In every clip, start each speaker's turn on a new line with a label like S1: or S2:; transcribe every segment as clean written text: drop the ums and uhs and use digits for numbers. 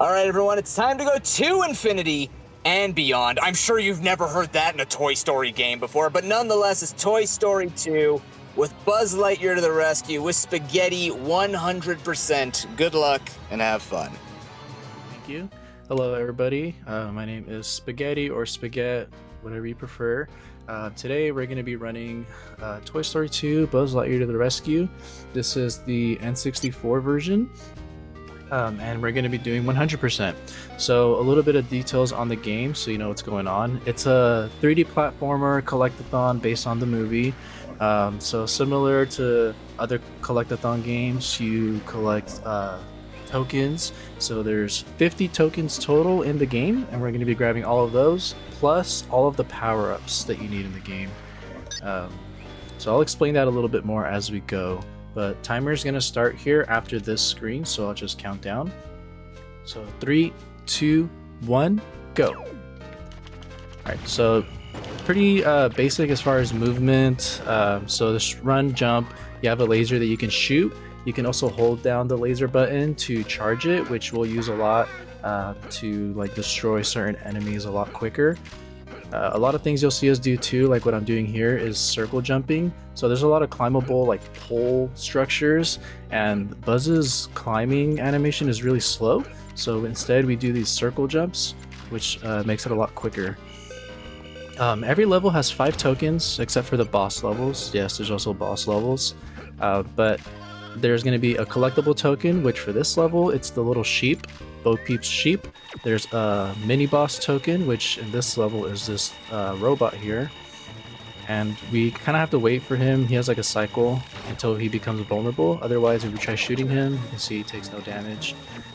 S1: All right, everyone, it's time to go to infinity and beyond. I'm sure you've never heard that in a Toy Story game before, but nonetheless, it's Toy Story 2 with Buzz Lightyear to the rescue with Spaghetti 100%. Good luck and have fun.
S2: Thank you. Hello, everybody. My name is Spaghetti or Spaghetti, whatever you prefer. Today, we're going to be running Toy Story 2 Buzz Lightyear to the Rescue. This is the N64 version. And we're going to be doing 100%. So a little bit of details on the game so you know what's going on. It's a 3D platformer collectathon based on the movie. So similar to other collectathon games, you collect tokens. So there's 50 tokens total in the game, and we're going to be grabbing all of those, plus all of the power-ups that you need in the game. So I'll explain that a little bit more as we go. But timer is going to start here after this screen, so I'll just count down. So 3, 2, 1, go. Alright, so pretty basic as far as movement. So this run, jump, you have a laser that you can shoot. You can also hold down the laser button to charge it, which we'll use a lot to like destroy certain enemies a lot quicker. A lot of things you'll see us do too, like what I'm doing here, is circle jumping. So there's a lot of climbable like pole structures, and Buzz's climbing animation is really slow. So instead we do these circle jumps, which makes it a lot quicker. Every level has 5 tokens except for the boss levels. Yes, there's also boss levels. But there's going to be a collectible token, which for this level, it's the little sheep, Bo Peep's sheep. There's a mini boss token, which in this level is this robot here. And we kind of have to wait for him. He has like a cycle until he becomes vulnerable. Otherwise, if we try shooting him, you can see he takes no damage.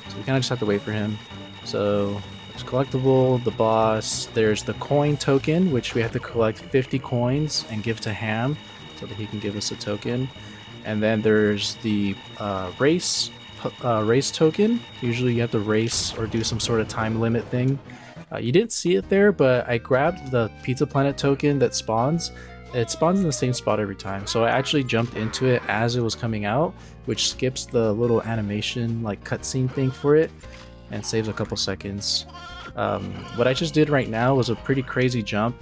S2: So we kind of just have to wait for him. So there's collectible, the boss. There's the coin token, which we have to collect 50 coins and give to Ham so that he can give us a token. And then there's the race token. Usually you have to race or do some sort of time limit thing. You didn't see it there, but I grabbed the Pizza Planet token that spawns. It spawns in the same spot every time. So I actually jumped into it as it was coming out, which skips the little animation like cutscene thing for it and saves a couple seconds. What I just did right now was a pretty crazy jump.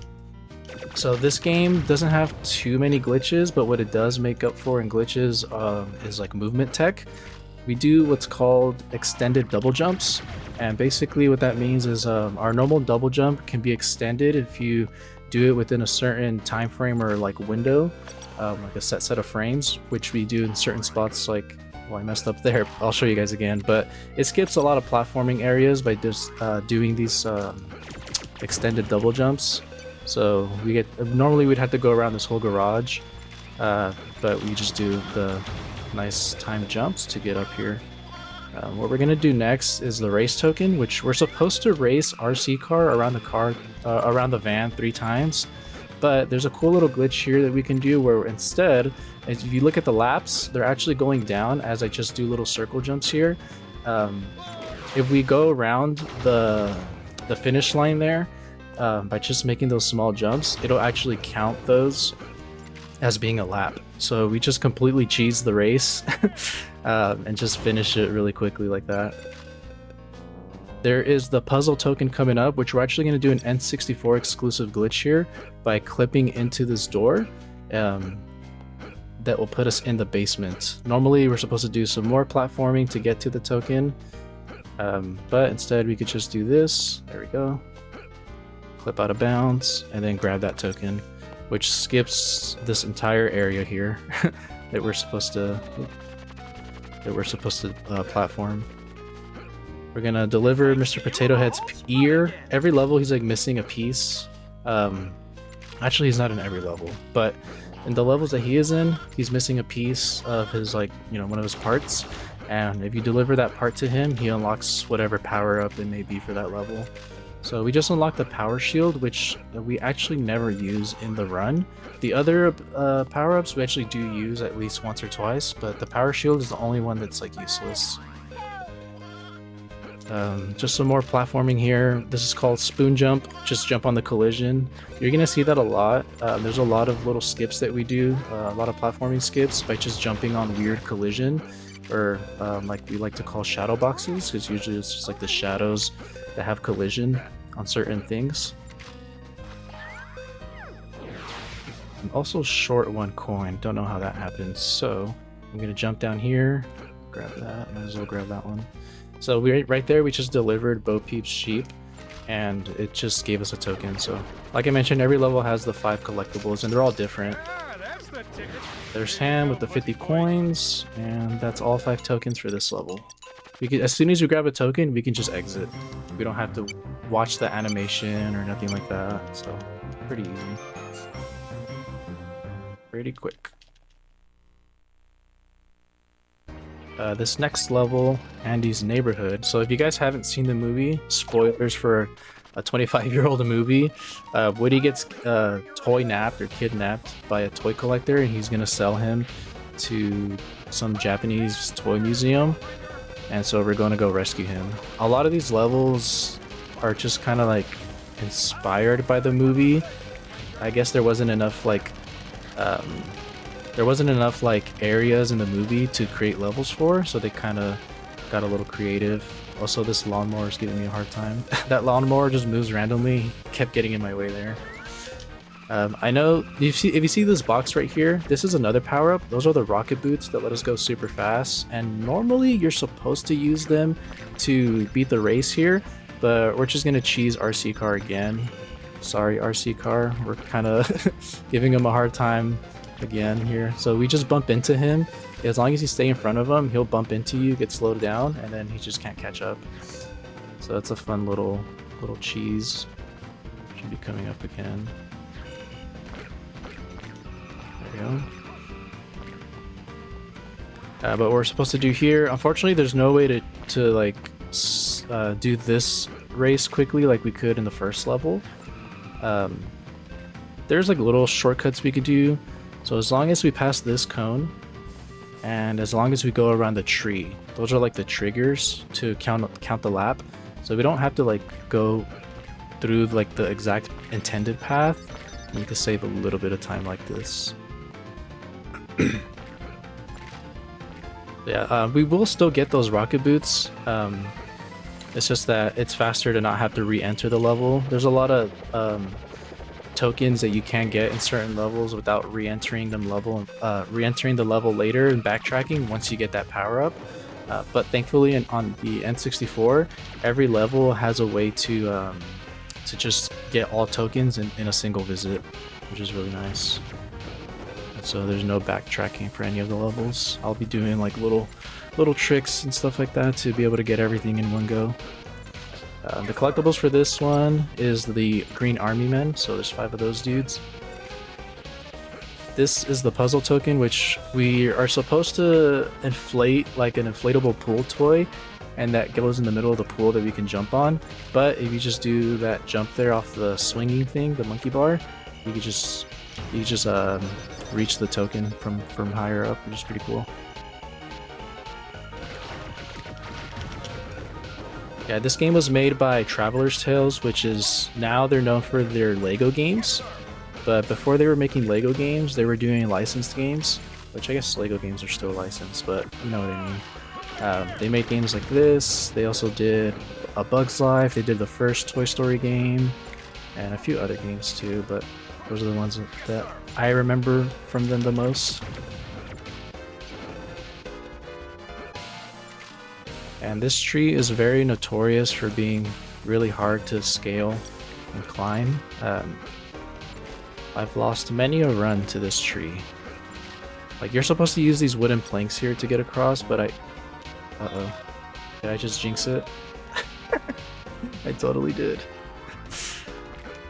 S2: So this game doesn't have too many glitches, but what it does make up for in glitches is like movement tech. We do what's called extended double jumps, and basically what that means is our normal double jump can be extended if you do it within a certain time frame or like window, like a set of frames, which we do in certain spots. Like, well, I messed up there, I'll show you guys again, but it skips a lot of platforming areas by just doing these extended double jumps. So we get, normally we'd have to go around this whole garage, but we just do the nice time jumps to get up here. What we're gonna do next is the race token, which we're supposed to race RC car around the van 3 times. But there's a cool little glitch here that we can do where instead, if you look at the laps, they're actually going down as I just do little circle jumps here. If we go around the finish line there, by just making those small jumps, it'll actually count those as being a lap. So we just completely cheese the race and just finish it really quickly like that. There is the puzzle token coming up, which we're actually going to do an N64 exclusive glitch here by clipping into this door that will put us in the basement. Normally we're supposed to do some more platforming to get to the token, but instead we could just do this. There we go. Clip out of bounds, and then grab that token, which skips this entire area here that we're supposed to platform. We're gonna deliver Mr. Potato Head's ear. Every level he's like missing a piece. Actually, he's not in every level, but in the levels that he is in, he's missing a piece of his one of his parts. And if you deliver that part to him, he unlocks whatever power up it may be for that level. So we just unlocked the power shield, which we actually never use in the run. The other power-ups we actually do use at least once or twice, but the power shield is the only one that's like useless. Just some more platforming here. This is called spoon jump. Just jump on the collision. You're gonna see that a lot. There's a lot of little skips that we do, a lot of platforming skips by just jumping on weird collision. or like we like to call shadow boxes, because usually it's just like the shadows that have collision on certain things. I'm also short 1 coin. Don't know how that happened. So I'm gonna jump down here, grab that. Might as well grab that one. So right there, we just delivered Bo Peep's sheep, and it just gave us a token. So like I mentioned, every level has the 5 collectibles, and they're all different. There's Ham with the 50 coins, and that's all 5 tokens for this level. We can, as soon as you grab a token, we can just exit. We don't have to watch the animation or nothing like that. So pretty easy. Pretty quick. This next level, Andy's Neighborhood. So if you guys haven't seen the movie, spoilers for a 25-year-old movie, Woody gets toy napped or kidnapped by a toy collector, and he's gonna sell him to some Japanese toy museum, and so we're going to go rescue him. A lot of these levels are just kind of like inspired by the movie. I guess there wasn't enough like areas in the movie to create levels for, so they kind of got a little creative. Also, this lawnmower is giving me a hard time. That lawnmower just moves randomly. He kept getting in my way there. I know if you see this box right here, this is another power-up. Those are the rocket boots that let us go super fast, and normally you're supposed to use them to beat the race here, but we're just gonna cheese RC Car again. Sorry, RC Car. We're kind of giving him a hard time again here. So we just bump into him. As long as you stay in front of him, he'll bump into you, get slowed down, and then he just can't catch up. So that's a fun little cheese. Should be coming up again. There we go. But what we're supposed to do here, unfortunately, there's no way to like do this race quickly like we could in the first level. There's like little shortcuts we could do. So as long as we pass this cone, and as long as we go around the tree, those are like the triggers to count the lap. So we don't have to like go through like the exact intended path. And you can save a little bit of time like this. Yeah, we will still get those rocket boots. It's just that it's faster to not have to re-enter the level. There's a lot of tokens that you can get in certain levels without re-entering the level later and backtracking once you get that power up. But thankfully on the N64, every level has a way to just get all tokens in a single visit, which is really nice. So there's no backtracking for any of the levels. I'll be doing like little tricks and stuff like that to be able to get everything in one go. The collectibles for this one is the Green Army Men, so there's 5 of those dudes. This is the puzzle token, which we are supposed to inflate like an inflatable pool toy, and that goes in the middle of the pool that we can jump on. But if you just do that jump there off the swinging thing, the monkey bar, you just reach the token from higher up, which is pretty cool. Yeah, this game was made by Traveler's Tales, which is now they're known for their Lego games. But before they were making Lego games, they were doing licensed games, which I guess Lego games are still licensed, but you know what I mean. They made games like this. They also did A Bug's Life. They did the first Toy Story game and a few other games too, but those are the ones that I remember from them the most. And this tree is very notorious for being really hard to scale and climb. I've lost many a run to this tree. Like, you're supposed to use these wooden planks here to get across, but uh-oh. Did I just jinx it? I totally did.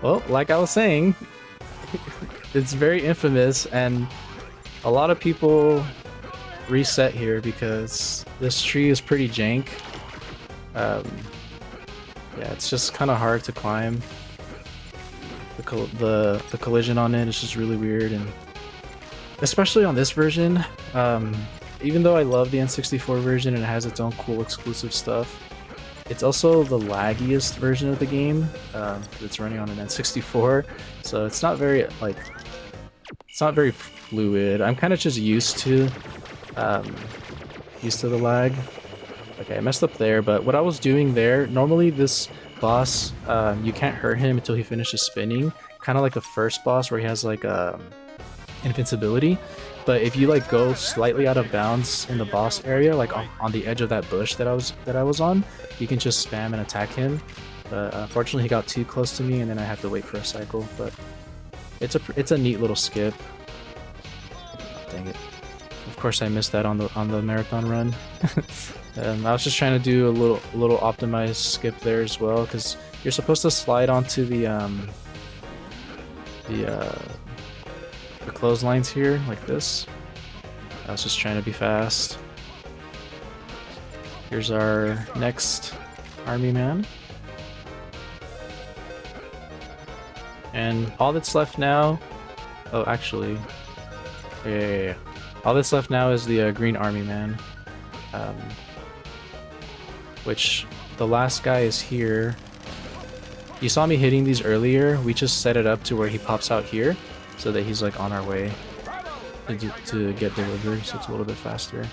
S2: Well, like I was saying, it's very infamous, and a lot of people reset here because this tree is pretty jank. Yeah, it's just kind of hard to climb. The collision on it is just really weird, and especially on this version. Even though I love the N64 version and it has its own cool exclusive stuff, it's also the laggiest version of the game. It's running on an N64, so it's not very fluid. I'm kind of just used to used to the lag. Okay, I messed up there, but what I was doing there, normally this boss, you can't hurt him until he finishes spinning. Kind of like the first boss where he has like invincibility. But if you like go slightly out of bounds in the boss area, like on the edge of that bush that I was on, you can just spam and attack him. But unfortunately, he got too close to me, and then I have to wait for a cycle. But it's a neat little skip. Dang it! Of course, I missed that on the marathon run. I was just trying to do a little optimized skip there as well, because you're supposed to slide onto the clotheslines here like this. I was just trying to be fast. Here's our next army man. And all that's left now... Oh, actually... Yeah. All that's left now is the green army man. Which, the last guy is here. You saw me hitting these earlier. We just set it up to where he pops out here, so that he's like on our way to get delivered, so it's a little bit faster.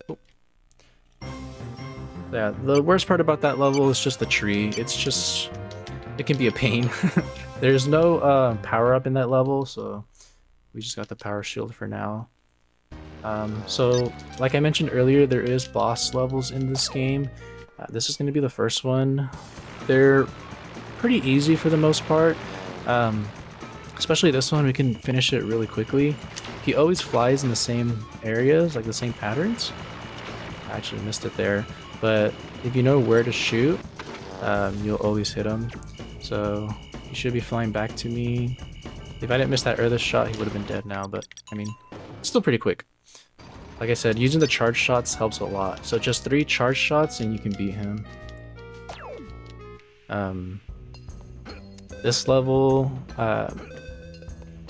S2: Oh. Yeah, the worst part about that level is just the tree. It's just... it can be a pain. There's no power-up in that level, so we just got the power shield for now. So, like I mentioned earlier, there is boss levels in this game. This is going to be the first one. They're pretty easy for the most part. Especially this one, we can finish it really quickly. He always flies in the same areas, like the same patterns. I actually missed it there. But if you know where to shoot, you'll always hit him. So he should be flying back to me. If I didn't miss that earlier shot, he would have been dead now, but I mean, it's still pretty quick. Like I said, using the charge shots helps a lot. So just 3 charge shots and you can beat him. This level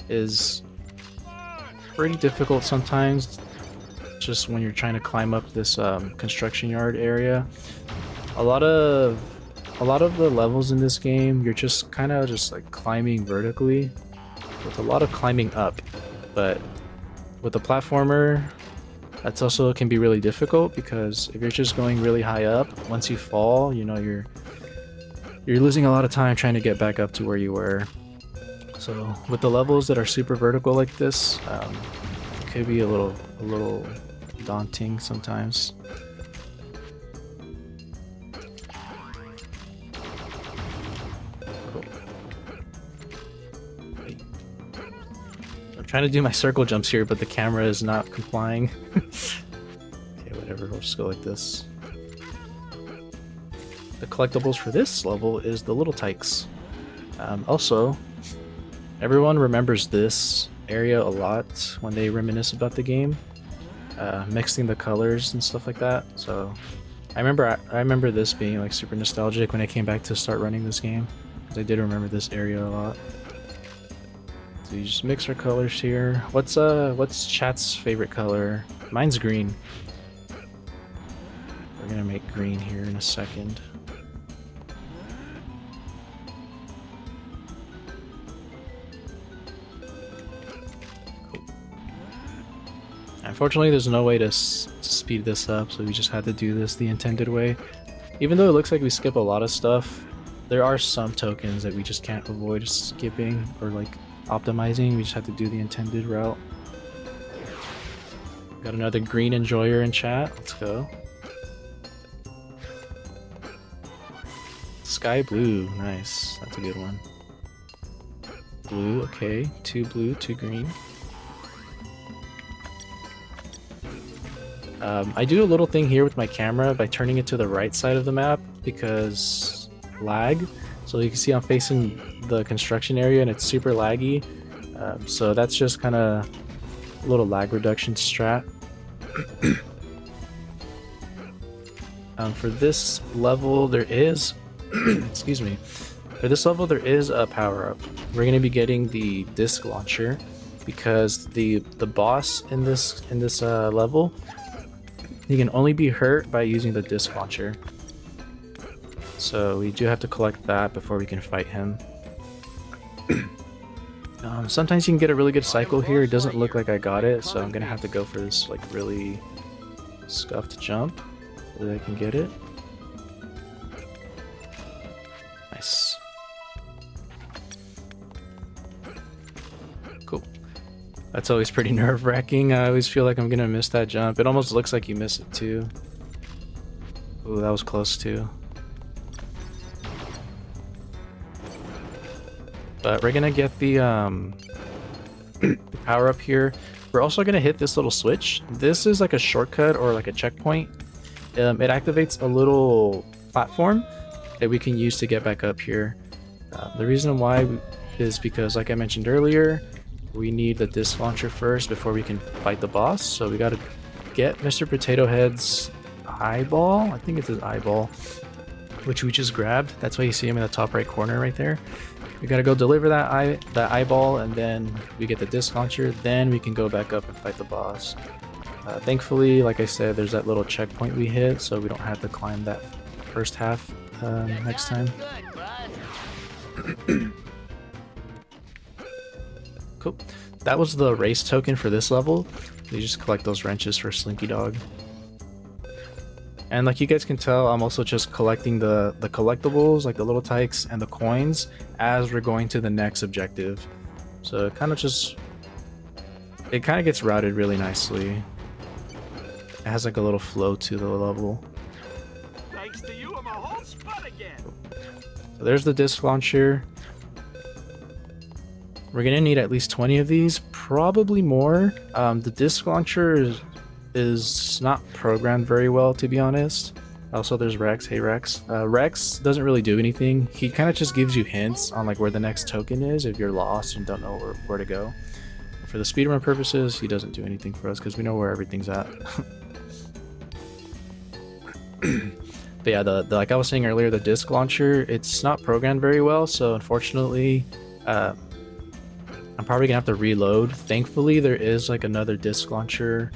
S2: is pretty difficult sometimes, just when you're trying to climb up this construction yard area. A lot of the levels in this game, you're just kind of just like climbing vertically with a lot of climbing up. But with the platformer, that's also can be really difficult, because if you're just going really high up, once you fall, you know, you're losing a lot of time trying to get back up to where you were. So with the levels that are super vertical like this, it could be a little daunting sometimes. I'm trying to do my circle jumps here, but the camera is not complying. Okay, whatever, we'll just go like this. The collectibles for this level is the little tykes. Also, everyone remembers this area a lot when they reminisce about the game, mixing the colors and stuff like that. So I remember this being like super nostalgic when I came back to start running this game, because I did remember this area a lot. So you just mix our colors here. What's chat's favorite color? Mine's green. We're gonna make green here in a second. Unfortunately, there's no way to speed this up, so we just had to do this the intended way. Even though it looks like we skip a lot of stuff, there are some tokens that we just can't avoid skipping or like optimizing. We just have to do the intended route. Got another green enjoyer in chat. Let's go. Sky blue, nice. That's a good one. Blue, okay. 2 blue, 2 green. I do a little thing here with my camera by turning it to the right side of the map, because lag. So you can see I'm facing the construction area and it's super laggy. So that's just kind of a little lag reduction strat. For this level there is excuse me. For this level there is a power-up. We're going to be getting the disc launcher, because the boss in this level, he can only be hurt by using the disc launcher. So we do have to collect that before we can fight him. Sometimes you can get a really good cycle here. It doesn't look like I got it, so I'm gonna have to go for this like really scuffed jump so that I can get it. Nice. Cool. That's always pretty nerve-wracking. I always feel like I'm gonna miss that jump. It almost looks like you miss it too. Ooh, that was close too. But we're gonna get the power up here. We're also gonna hit this little switch. This is like a shortcut or like a checkpoint. It activates a little platform that we can use to get back up here. The reason why is because, like I mentioned earlier, we need the disc launcher first before we can fight the boss. So we gotta get Mr. Potato Head's eyeball. I think it's his eyeball, which we just grabbed. That's why you see him in the top right corner right there. We gotta go deliver that eyeball, and then we get the disc launcher. Then we can go back up and fight the boss. Thankfully, like I said, there's that little checkpoint we hit, so we don't have to climb that first half next time. Cool. That was the race token for this level. You just collect those wrenches for Slinky Dog. And like you guys can tell, I'm also just collecting the collectibles, like the little tykes and the coins, as we're going to the next objective. So it kind of gets routed really nicely. It has like a little flow to the level.
S3: Thanks to you, I'm a whole spot again.
S2: So there's the disc launcher. We're gonna need at least 20 of these, probably more. The disc launcher is not programmed very well, to be honest. Also, there's Rex. Hey, Rex. Rex doesn't really do anything. He kind of just gives you hints on like where the next token is if you're lost and don't know where to go. For the speedrun purposes, he doesn't do anything for us because we know where everything's at. But yeah, like I was saying earlier, the disc launcher, it's not programmed very well, so unfortunately, I'm probably gonna have to reload. Thankfully, there is like another disc launcher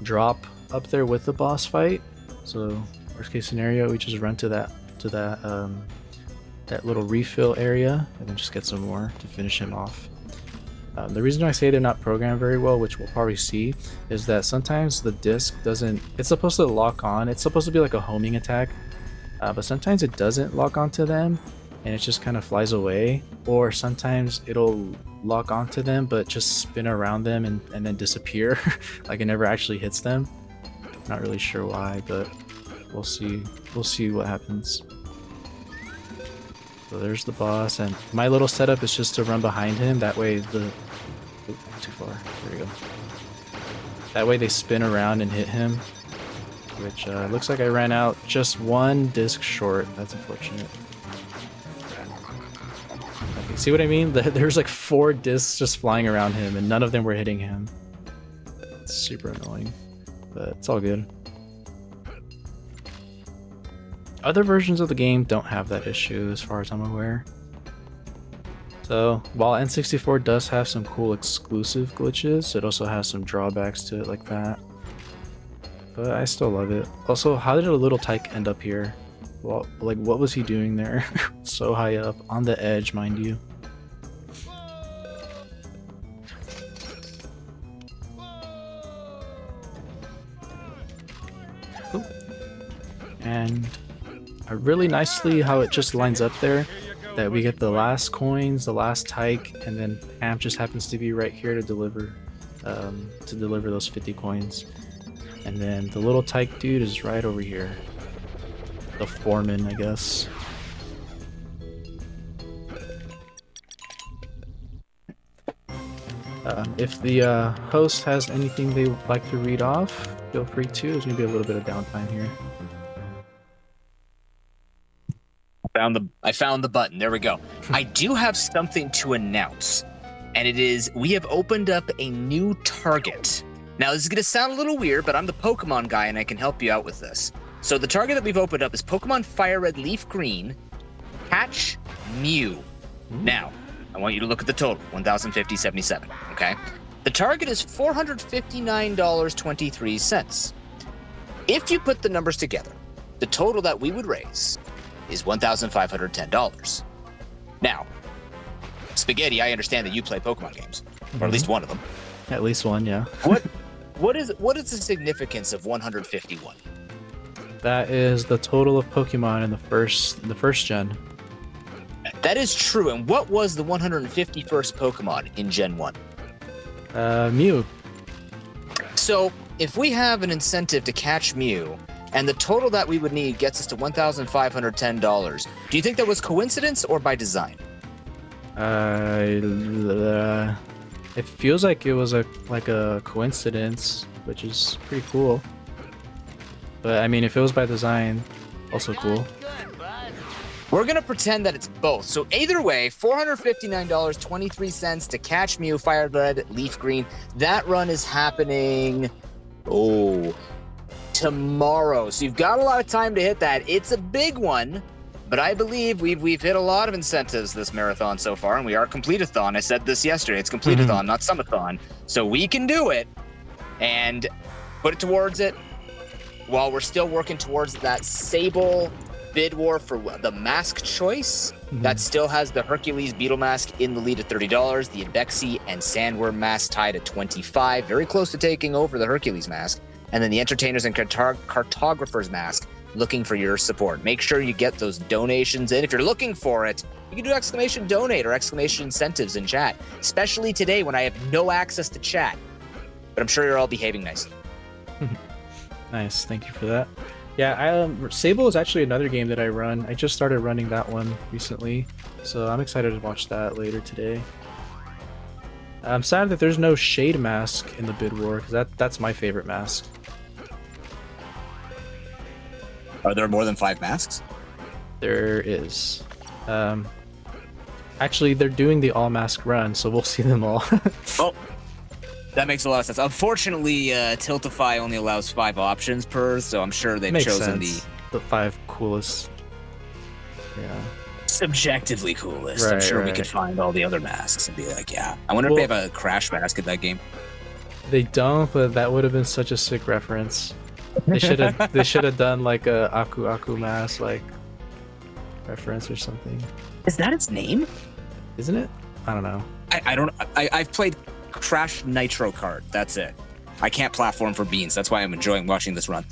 S2: drop up there with the boss fight, so worst case scenario, we just run to that little refill area and then just get some more to finish him off. The reason I say they're not programmed very well, which we'll probably see, is that sometimes the disc doesn't, it's supposed to lock on, it's supposed to be like a homing attack, but sometimes it doesn't lock onto them and it just kind of flies away, or sometimes it'll lock onto them but just spin around them and then disappear. Like it never actually hits them. Not really sure why, but we'll see what happens. So there's the boss, and my little setup is just to run behind him, that way too far, there we go. That way they spin around and hit him, which looks like I ran out just one disc short. That's unfortunate. Okay, see what I mean? There's like 4 discs just flying around him and none of them were hitting him. It's super annoying, but it's all good. Other versions of the game don't have that issue as far as I'm aware. So while N64 does have some cool exclusive glitches, it also has some drawbacks to it like that. But I still love it. Also, how did a little tyke end up here? Well, like what was he doing there? So high up, on the edge, mind you. Cool. And really nicely how it just lines up there, that we get the last coins, the last tyke, and then Amp just happens to be right here to deliver those 50 coins. And then the little tyke dude is right over here. The foreman, I guess. If the host has anything they would like to read off, feel free to. There's gonna be a little bit of downtime here.
S1: I found the button. There we go. I do have something to announce, and it is we have opened up a new target. Now, this is going to sound a little weird, but I'm the Pokemon guy, and I can help you out with this. So the target that we've opened up is Pokemon Fire Red Leaf Green, Catch Mew. Now, I want you to look at the total, 1,050.77, okay? The target is $459.23. If you put the numbers together, the total that we would raise is $1,510. Now, Spaghetti, I understand that you play Pokemon games, or at least one of them.
S2: At least one, yeah.
S1: What is the significance of 151?
S2: That is the total of Pokemon in the first gen.
S1: That is true. And what was the 151st Pokemon in Gen 1?
S2: Mew.
S1: So if we have an incentive to catch Mew, and the total that we would need gets us to $1,510, do you think that was coincidence or by design?
S2: It feels like it was a coincidence, which is pretty cool. But I mean, if it was by design, also cool.
S1: We're gonna pretend that it's both. So either way, $459.23 to catch Mew, Fire Red, Leaf Green. That run is happening, tomorrow. So you've got a lot of time to hit that. It's a big one, but I believe we've hit a lot of incentives this marathon so far, and we are complete-a-thon. I said this yesterday. It's complete-a-thon, not sumathon. So we can do it and put it towards it while we're still working towards that Sable bid war for the mask choice. That still has the Hercules Beetle mask in the lead at $30, the Adexi and Sandworm mask tied at $25, very close to taking over the Hercules mask, and then the Entertainers and Cartographers mask looking for your support. Make sure you get those donations in. If you're looking for it, you can do exclamation donate or exclamation incentives in chat, especially today when I have no access to chat, but I'm sure you're all behaving nicely.
S2: Nice, thank you for that. Yeah, Sable is actually another game that I run. I just started running that one recently, so I'm excited to watch that later today. I'm sad that there's no Shade mask in the bid war, because that's my favorite mask.
S1: Are there more than 5 masks?
S2: There is. Actually, they're doing the all mask run, so we'll see them all.
S1: Oh, that makes a lot of sense. Unfortunately, Tiltify only allows 5 options per, so I'm sure they've chosen
S2: the 5 coolest. Yeah.
S1: Subjectively coolest. I'm sure we could find all the other masks and be like, yeah. I wonder if they have a Crash mask in that game.
S2: They don't, but that would have been such a sick reference. They should have done like a Aku mask like reference or something.
S1: Is that its name?
S2: Isn't it? I don't know.
S1: I've played Crash Nitro Kart. That's it. I can't platform for beans. That's why I'm enjoying watching this run.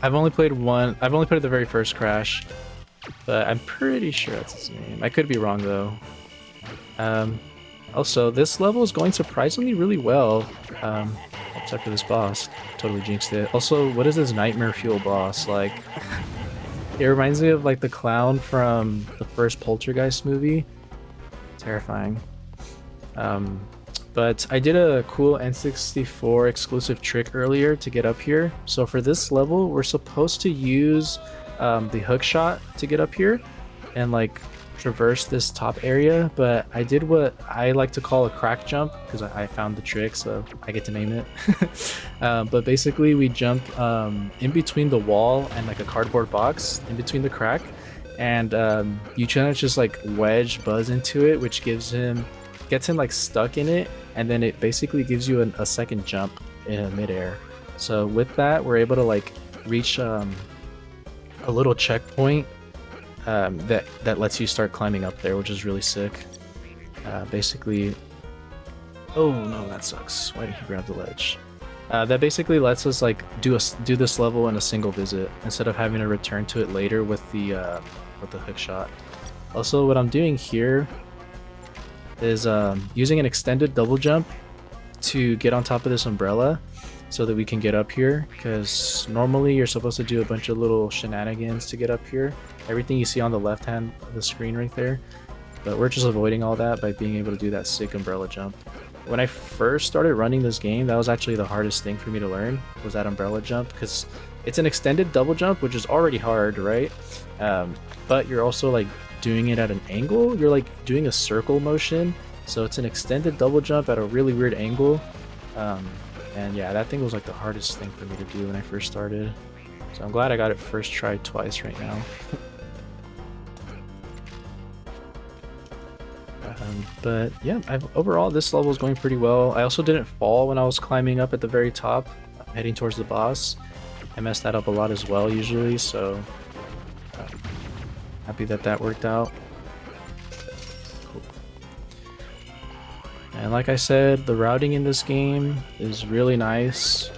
S2: I've only played the very first Crash, but I'm pretty sure that's his name. I could be wrong though. Also, this level is going surprisingly really well. Except for this boss. Totally jinxed it. Also, what is this Nightmare Fuel boss? Like, it reminds me of like the clown from the first Poltergeist movie. Terrifying. But I did a cool N64 exclusive trick earlier to get up here. So for this level, we're supposed to use the hook shot to get up here and like traverse this top area, but I did what I like to call a crack jump because I found the trick, so I get to name it. But basically we jump in between the wall and like a cardboard box in between the crack, and you kind of just like wedge Buzz into it, which gets him like stuck in it, and then it basically gives you a second jump in midair. So with that, we're able to like reach a little checkpoint that lets you start climbing up there, which is really sick. Basically, oh no, that sucks. Why did he grab the ledge? That basically lets us like do this level in a single visit instead of having to return to it later with the hook shot. Also, what I'm doing here is using an extended double jump to get on top of this umbrella so that we can get up here, because normally you're supposed to do a bunch of little shenanigans to get up here. Everything you see on the left hand of the screen right there, but we're just avoiding all that by being able to do that sick umbrella jump. When I first started running this game, that was actually the hardest thing for me to learn, was that umbrella jump, because it's an extended double jump, which is already hard, right? But you're also like doing it at an angle. You're like doing a circle motion, so it's an extended double jump at a really weird angle. And yeah, that thing was like the hardest thing for me to do when I first started. So I'm glad I got it first try twice right now. But yeah, overall this level is going pretty well. I also didn't fall when I was climbing up at the very top, heading towards the boss. I messed that up a lot as well usually, so happy that worked out. Cool. And like I said, the routing in this game is really nice.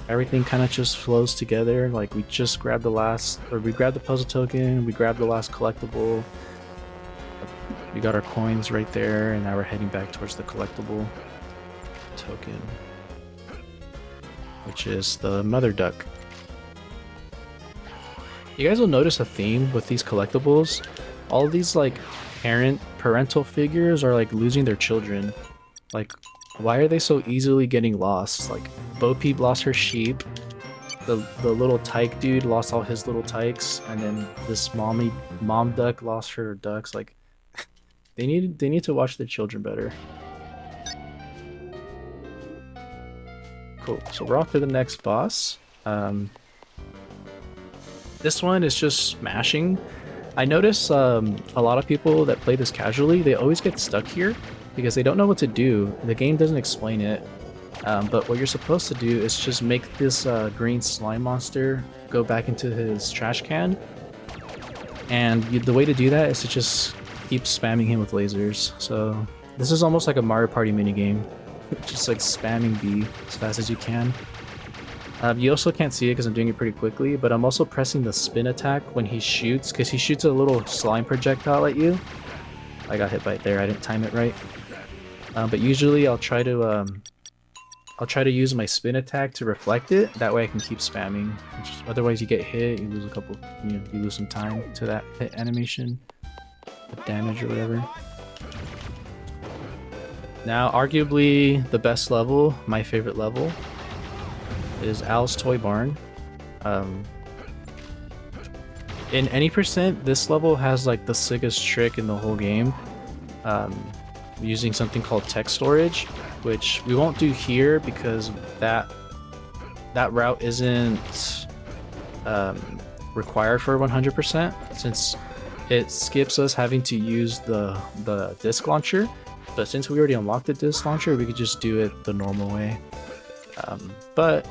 S2: Everything kind of just flows together. Like we just grabbed we grabbed the puzzle token, we grabbed the last collectible. We got our coins right there, and now we're heading back towards the collectible token, which is the mother duck. You guys will notice a theme with these collectibles. All of these like parental figures are like losing their children. Like, why are they so easily getting lost? Like, Bo Peep lost her sheep, the little tyke dude lost all his little tykes, and then this mom duck lost her ducks. Like, they need to watch their children better. Cool. So we're off to the next boss. This one is just smashing. I notice a lot of people that play this casually, they always get stuck here because they don't know what to do. The game doesn't explain it. But what you're supposed to do is just make this green slime monster go back into his trash can. And the way to do that is to just keep spamming him with lasers. So this is almost like a Mario Party minigame. Just like spamming B as fast as you can. You also can't see it because I'm doing it pretty quickly, but I'm also pressing the spin attack when he shoots, because he shoots a little slime projectile at you. I got hit by it there, I didn't time it right. But usually I'll try to use my spin attack to reflect it. That way I can keep spamming. Otherwise you get hit, you lose you lose some time to that hit animation, the damage or whatever. Now, arguably the best level, my favorite level, is Al's Toy Barn. In any percent, this level has like the sickest trick in the whole game, using something called text storage, which we won't do here because that route isn't required for 100%, since it skips us having to use the disc launcher. But since we already unlocked the disc launcher, we could just do it the normal way. But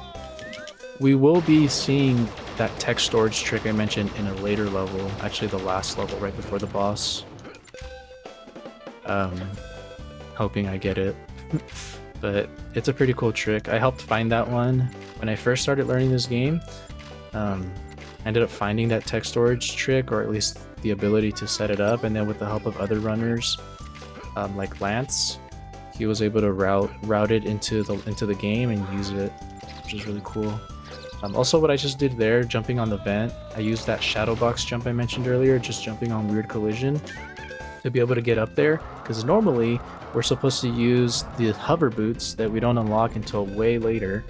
S2: we will be seeing that text storage trick I mentioned in a later level, actually the last level right before the boss. Hoping I get it. But it's a pretty cool trick. I helped find that one when I first started learning this game. I ended up finding that text storage trick, or at least the ability to set it up, and then with the help of other runners, like Lance, he was able to route it into the game and use it, which is really cool. Also, what I just did there, jumping on the vent, I used that shadow box jump I mentioned earlier, just jumping on weird collision to be able to get up there, because normally we're supposed to use the hover boots that we don't unlock until way later.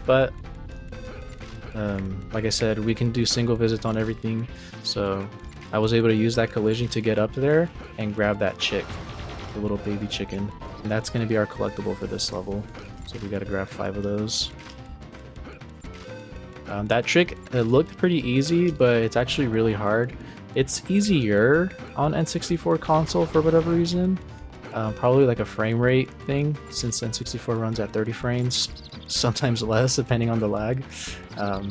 S2: But like I said, we can do single visits on everything, so I was able to use that collision to get up there and grab that chick, the little baby chicken, and that's going to be our collectible for this level. So we got to grab 5 of those. That trick, it looked pretty easy, but it's actually really hard. It's easier on N64 console for whatever reason. Probably like a frame rate thing, since N64 runs at 30 frames, sometimes less depending on the lag. But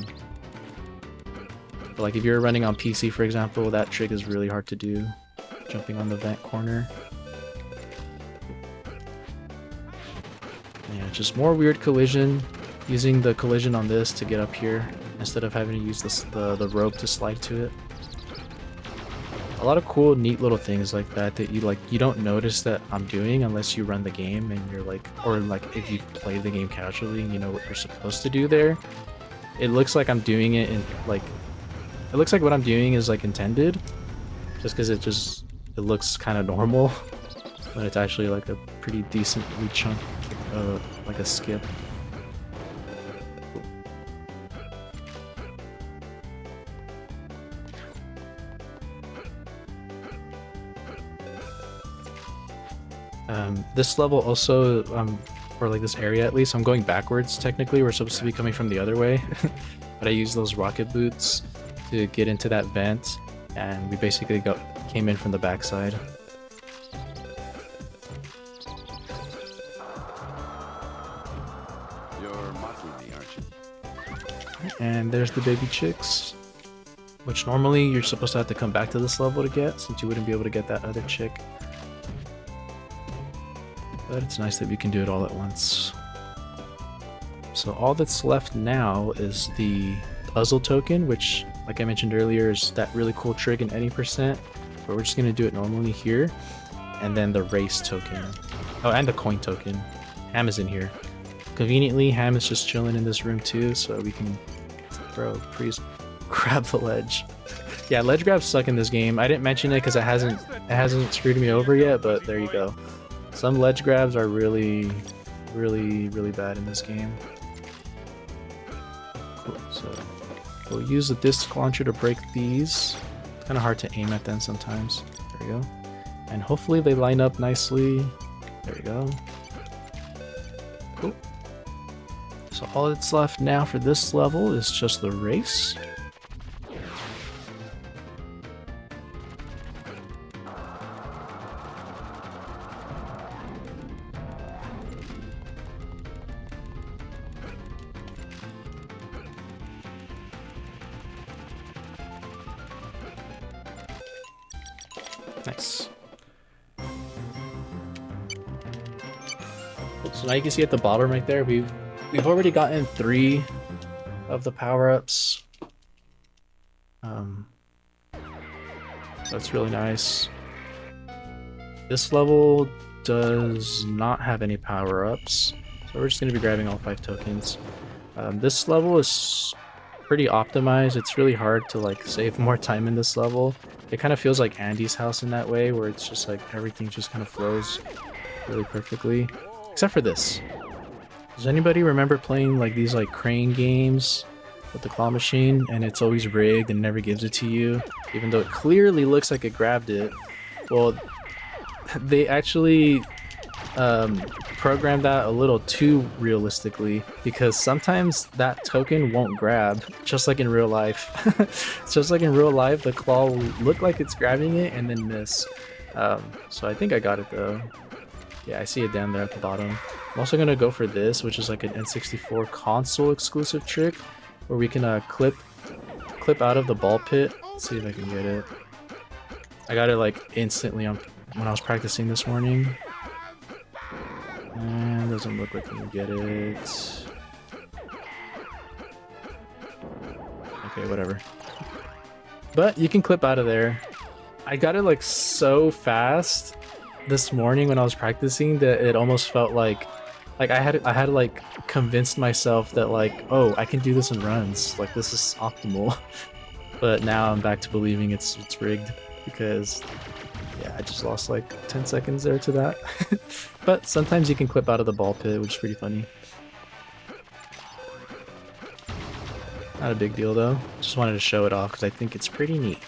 S2: like if you're running on PC, for example, that trick is really hard to do, jumping on the vent corner. Yeah, just more weird collision, using the collision on this to get up here instead of having to use the rope to slide to it. A lot of cool, neat little things like that you don't notice that I'm doing unless you run the game and you're like, or like if you play the game casually and you know what you're supposed to do there. It looks like I'm doing it in like, it looks like what I'm doing is like intended, just because it looks kind of normal, but it's actually like a pretty decently chunk, like a skip. This level also, or like this area at least, I'm going backwards technically. We're supposed to be coming from the other way, but I used those rocket boots to get into that vent, and we basically came in from the backside.
S4: You're mocking me, aren't you?
S2: And there's the baby chicks, which normally you're supposed to have to come back to this level to get, since you wouldn't be able to get that other chick. but it's nice that we can do it all at once. So all that's left now is the puzzle token, which, like I mentioned earlier, is that really cool trick in any percent, but we're just going to do it normally here. And then the race token. Oh, and the coin token. Ham is in here. Conveniently, Ham is just chilling in this room too, so we can, bro, please grab the ledge. Yeah, ledge grabs suck in this game. I didn't mention it because it hasn't screwed me over yet, but there you go. Some ledge grabs are really bad in this game. Cool. So we'll use the disc launcher to break these. It's kind of hard to aim at them sometimes. There we go. And hopefully they line up nicely. There we go. Cool. So all that's left now for this level is just the race. Nice. So now you can see at the bottom right there, we've already gotten 3 of the power-ups. That's really nice. This level does not have any power-ups, so we're just going to be grabbing all 5 tokens. This level is pretty optimized. It's really hard to like save more time in this level. It kind of feels like Andy's house in that way, where it's just like everything just kind of flows really perfectly. Except for this. Does anybody remember playing like these like crane games with the claw machine and it's always rigged and never gives it to you, even though it clearly looks like it grabbed it? Well, they actually programmed that a little too realistically, because sometimes that token won't grab, just like in real life. Just like in real life, the claw will look like it's grabbing it and then miss. So I think I got it though. Yeah, I see it down there at the bottom. I'm also gonna go for this, which is like an N64 console exclusive trick, where we can clip out of the ball pit. Let's see if I can get it. I got it like instantly when I was practicing this morning. And doesn't look like I can get it. Okay, whatever. But you can clip out of there. I got it like so fast this morning when I was practicing that it almost felt like I had to like convince myself that like, oh, I can do this in runs, like this is optimal. But now I'm back to believing it's rigged, because yeah, I just lost like 10 seconds there to that. But sometimes you can clip out of the ball pit, which is pretty funny. Not a big deal though, just wanted to show it off because I think it's pretty neat.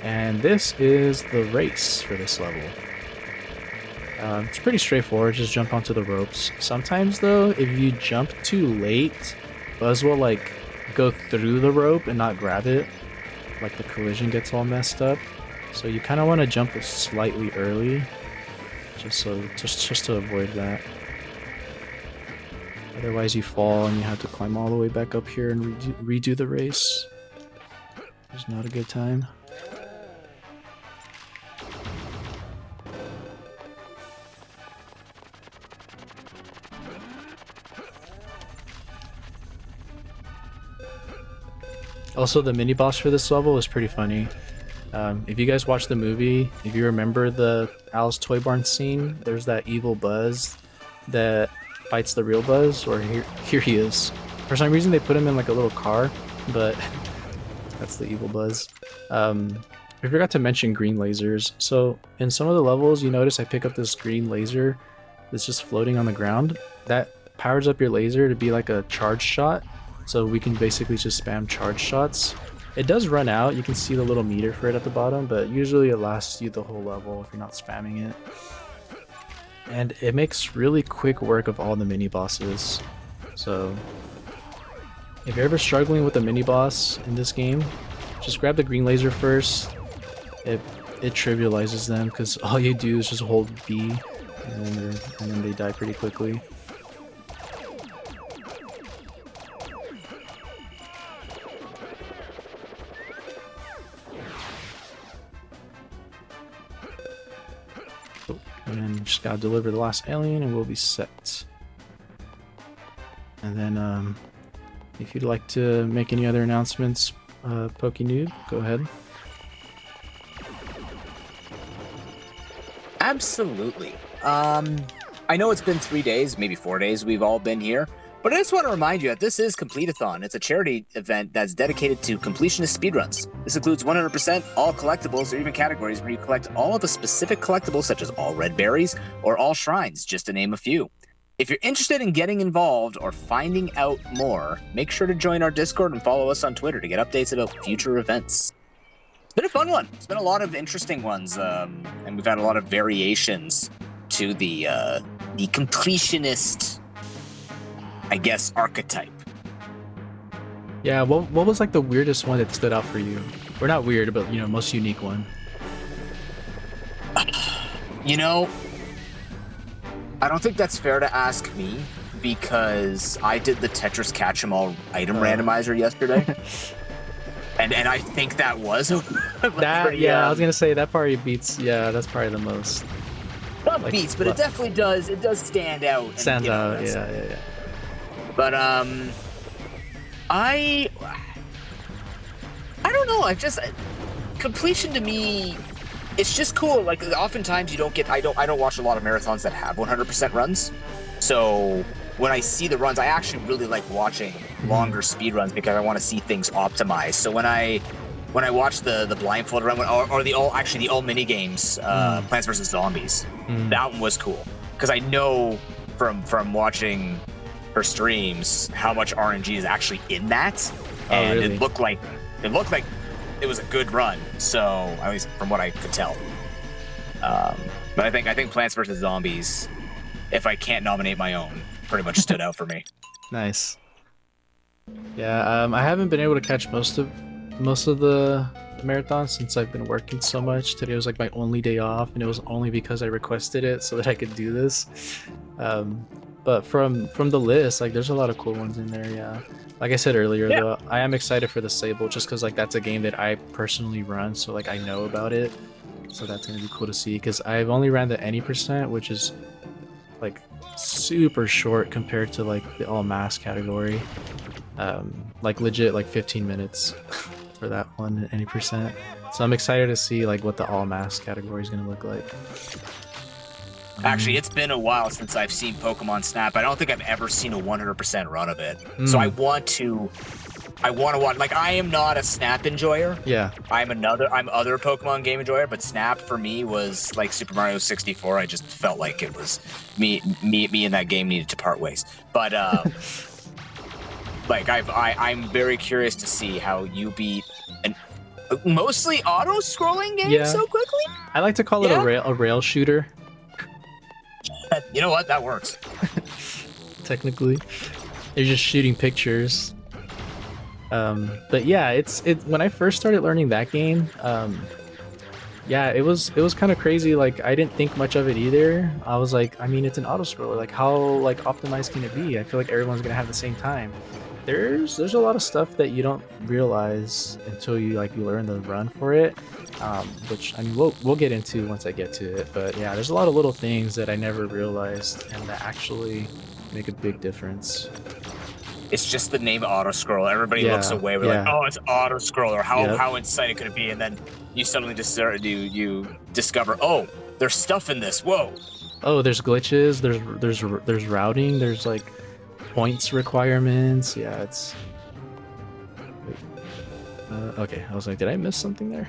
S2: And this is the race for this level. It's pretty straightforward, just jump onto the ropes. Sometimes though, if you jump too late, Buzz will like go through the rope and not grab it. Like the collision gets all messed up. So you kind of want to jump slightly early, just to avoid that. Otherwise you fall and you have to climb all the way back up here and redo the race. It's not a good time. Also, the mini boss for this level is pretty funny. If you guys watch the movie, if you remember the Alice Toy Barn scene, there's that evil Buzz that fights the real Buzz, or here he is. For some reason they put him in like a little car, but that's the evil Buzz. I forgot to mention green lasers. So in some of the levels, you notice I pick up this green laser that's just floating on the ground. That powers up your laser to be like a charge shot. So we can basically just spam charge shots. It does run out, you can see the little meter for it at the bottom, but usually it lasts you the whole level if you're not spamming it. And it makes really quick work of all the mini bosses. So if you're ever struggling with a mini boss in this game, just grab the green laser first. It trivializes them because all you do is just hold B and then they die pretty quickly. And then just gotta deliver the last alien and we'll be set. And then if you'd like to make any other announcements, PokeNoob, go ahead.
S1: Absolutely. I know it's been 3 days, maybe 4 days we've all been here, but I just want to remind you that this is Complete-a-thon. It's a charity event that's dedicated to completionist speedruns. This includes 100% all collectibles or even categories where you collect all of the specific collectibles such as all red berries or all shrines, just to name a few. If you're interested in getting involved or finding out more, make sure to join our Discord and follow us on Twitter to get updates about future events. It's been a fun one. It's been a lot of interesting ones, and we've had a lot of variations to the completionist, I guess, archetype.
S2: Yeah, what was like the weirdest one that stood out for you? Or not weird, but most unique one.
S1: I don't think that's fair to ask me because I did the Tetris Catch 'em All item randomizer yesterday. And I think that was
S2: that I was gonna say that probably beats. Yeah, that's probably the most.
S1: Not like, beats, but it definitely does. It does stand out.
S2: Stands out. Yeah.
S1: But I don't know. Completion to me, it's just cool. Like oftentimes I don't watch a lot of marathons that have 100% runs. So when I see the runs, I actually really like watching longer speed runs because I want to see things optimized. So when I watch the blindfold run or the all mini games, Plants vs Zombies, that one was cool because I know from watching her streams how much RNG is actually in that, and really? it looked like it was a good run. So at least from what I could tell. But I think Plants vs Zombies, if I can't nominate my own, pretty much stood out for me.
S2: Nice. Yeah, I haven't been able to catch most of the marathons since I've been working so much. Today was like my only day off, and it was only because I requested it so that I could do this. But from the list, like there's a lot of cool ones in there. Yeah, like I said earlier, though, I am excited for the Sable just because like that's a game that I personally run, so like I know about it. So that's gonna be cool to see because I've only ran the any %, which is like super short compared to like the all mass category. Like legit like 15 minutes for that one any %. So I'm excited to see like what the all mass category is gonna look like.
S1: Actually, it's been a while since I've seen Pokemon Snap. I don't think I've ever seen a 100% run of it. So I want to watch. Like, I am not a Snap enjoyer.
S2: Yeah.
S1: I'm other Pokemon game enjoyer, but Snap for me was like Super Mario 64. I just felt like it was me and that game needed to part ways. But like I'm very curious to see how you beat an mostly auto-scrolling game so quickly.
S2: I like to call it a rail shooter.
S1: You know what? That works.
S2: Technically, you're just shooting pictures. But yeah, it's when I first started learning that game, yeah, it was kind of crazy. Like I didn't think much of it either. I was like, I mean, it's an auto scroller. Like how like optimized can it be? I feel like everyone's gonna have the same time. There's a lot of stuff that you don't realize until you learn the run for it. Which I mean we'll get into once I get to it. But yeah, there's a lot of little things that I never realized and that actually make a big difference.
S1: It's just the name auto scroll. Everybody looks away. We're like, oh, it's auto scroller. How exciting could it be? And then you suddenly just you discover, oh, there's stuff in this. Whoa.
S2: Oh, there's glitches. There's routing. There's like points requirements. Yeah, it's. Wait. Okay, I was like, did I miss something there?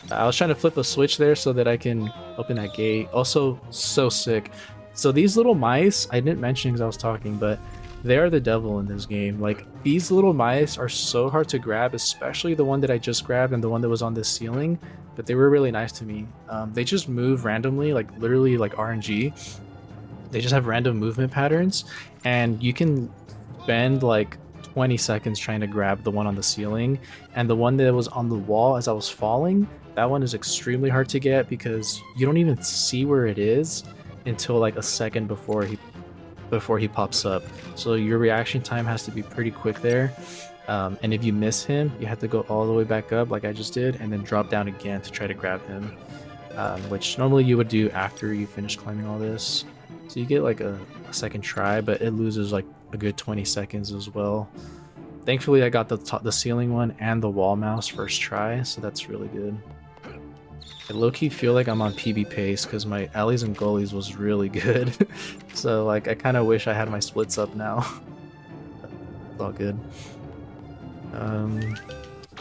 S2: I was trying to flip a switch there so that I can open that gate. Also, so sick. So these little mice, I didn't mention because I was talking, but they are the devil in this game. Like, these little mice are so hard to grab, especially the one that I just grabbed and the one that was on this ceiling, but they were really nice to me. They just move randomly, like literally like RNG. They just have random movement patterns, and you can spend like 20 seconds trying to grab the one on the ceiling, and the one that was on the wall as I was falling, that one is extremely hard to get because you don't even see where it is until like a second before he pops up. So your reaction time has to be pretty quick there. And if you miss him, you have to go all the way back up like I just did and then drop down again to try to grab him. which normally you would do after you finish climbing all this. So you get like a second try, but it loses like a good 20 seconds as well. Thankfully, I got the ceiling one and the wall mouse first try, so that's really good. I low-key feel like I'm on PB pace because my alleys and goalies was really good. So like I kind of wish I had my splits up now. It's all good.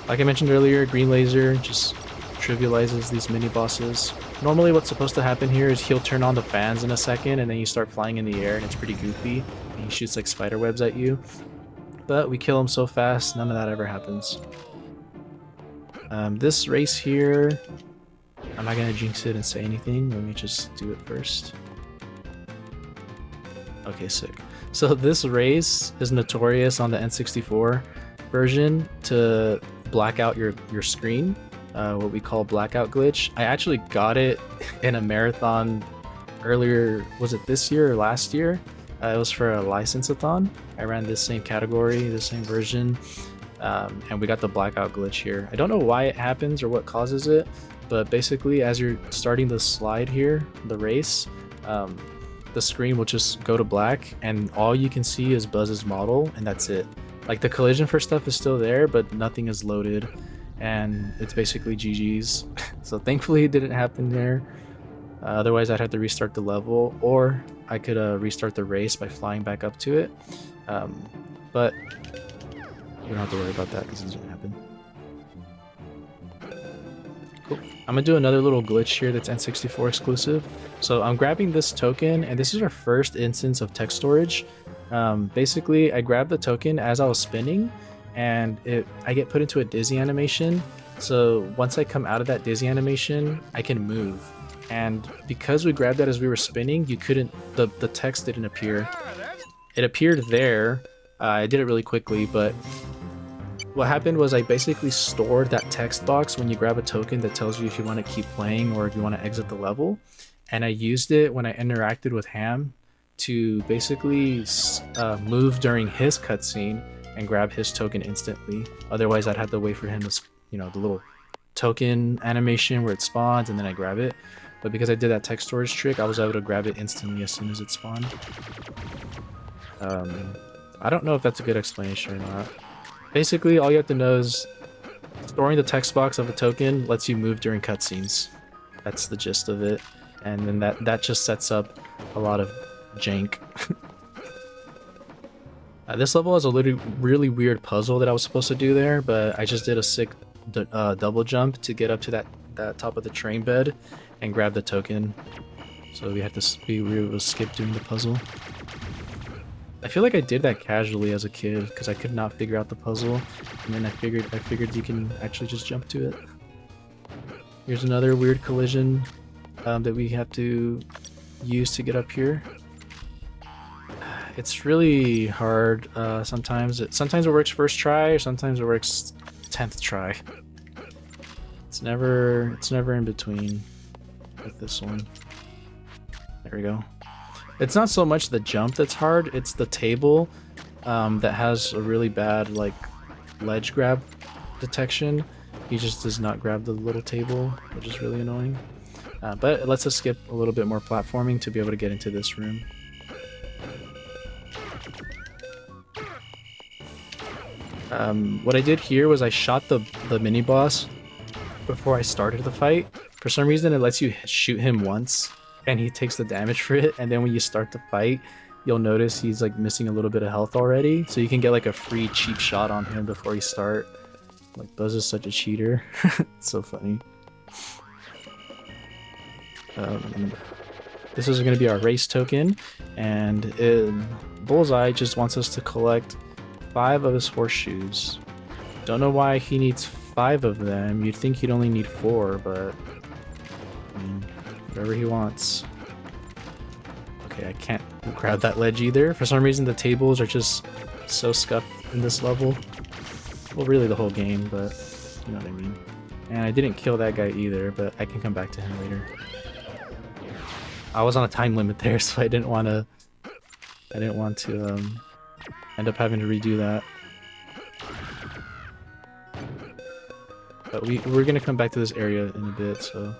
S2: Like I mentioned earlier, green laser just trivializes these mini bosses. Normally what's supposed to happen here is he'll turn on the fans in a second and then you start flying in the air and it's pretty goofy. And he shoots like spider webs at you. But we kill him so fast, none of that ever happens. This race here, I'm not gonna jinx it and say anything. Let me just do it first. Okay, sick. So this race is notorious on the N64 version to black out your screen, what we call blackout glitch. I actually got it in a marathon earlier, was it this year or last year? It was for a license-a-thon. I ran this same category, the same version, and we got the blackout glitch here. I don't know why it happens or what causes it, but basically as you're starting the slide here, the race, the screen will just go to black and all you can see is Buzz's model and that's it. Like the collision for stuff is still there, but nothing is loaded and it's basically GG's. So thankfully it didn't happen there. Otherwise I'd have to restart the level or I could restart the race by flying back up to it. But we don't have to worry about that because it doesn't happen. Cool. I'm gonna do another little glitch here that's N64 exclusive. So I'm grabbing this token and this is our first instance of text storage. Basically I grabbed the token as I was spinning and I get put into a dizzy animation. So once I come out of that dizzy animation, I can move. And because we grabbed that as we were spinning, you couldn't, the text didn't appear. It appeared there. I did it really quickly, but what happened was I basically stored that text box when you grab a token that tells you if you want to keep playing or if you want to exit the level. And I used it when I interacted with Ham to basically move during his cutscene and grab his token instantly. Otherwise, I'd have to wait for him to, you know, the little token animation where it spawns and then I grab it. But because I did that text storage trick, I was able to grab it instantly as soon as it spawned. I don't know if that's a good explanation or not. Basically, all you have to know is storing the text box of a token lets you move during cutscenes. That's the gist of it. And then that just sets up a lot of jank. This level has a really weird puzzle that I was supposed to do there, but I just did a sick double jump to get up to that top of the train bed and grab the token. So we had to we were able to skip doing the puzzle. I feel like I did that casually as a kid because I could not figure out the puzzle, and then I figured you can actually just jump to it. Here's another weird collision that we have to use to get up here. It's really hard. Sometimes it works first try, or sometimes it works 10th try. It's never in between with this one. There we go. It's not so much the jump that's hard, it's the table that has a really bad like ledge grab detection. He just does not grab the little table, which is really annoying. But it lets us skip a little bit more platforming to be able to get into this room. What I did here was I shot the mini boss before I started the fight. For some reason it lets you shoot him once and he takes the damage for it, and then when you start the fight you'll notice he's like missing a little bit of health already, so you can get like a free cheap shot on him before you start. Like Buzz is such a cheater. It's so funny. This is going to be our race token, and Bullseye just wants us to collect 5 of his horseshoes. Don't know why he needs 5 of them. You'd think he'd only need 4, but I mean, whatever he wants. Okay, I can't grab that ledge either. For some reason the tables are just so scuffed in this level. Well, really the whole game, but you know what I mean. And I didn't kill that guy either, but I can come back to him later. I was on a time limit there, so I didn't want to end up having to redo that. But we're gonna come back to this area in a bit, so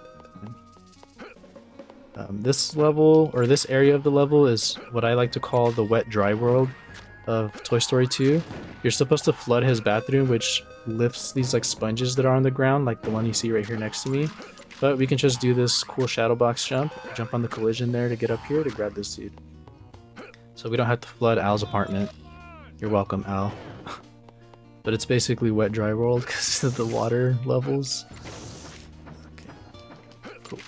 S2: This level, or this area of the level, is what I like to call the wet dry world of Toy Story 2. You're supposed to flood his bathroom, which lifts these like sponges that are on the ground, like the one you see right here next to me. But we can just do this cool shadow box jump on the collision there to get up here to grab this dude. So we don't have to flood Al's apartment. You're welcome, Al. But it's basically wet dry world because of the water levels. Okay, cool.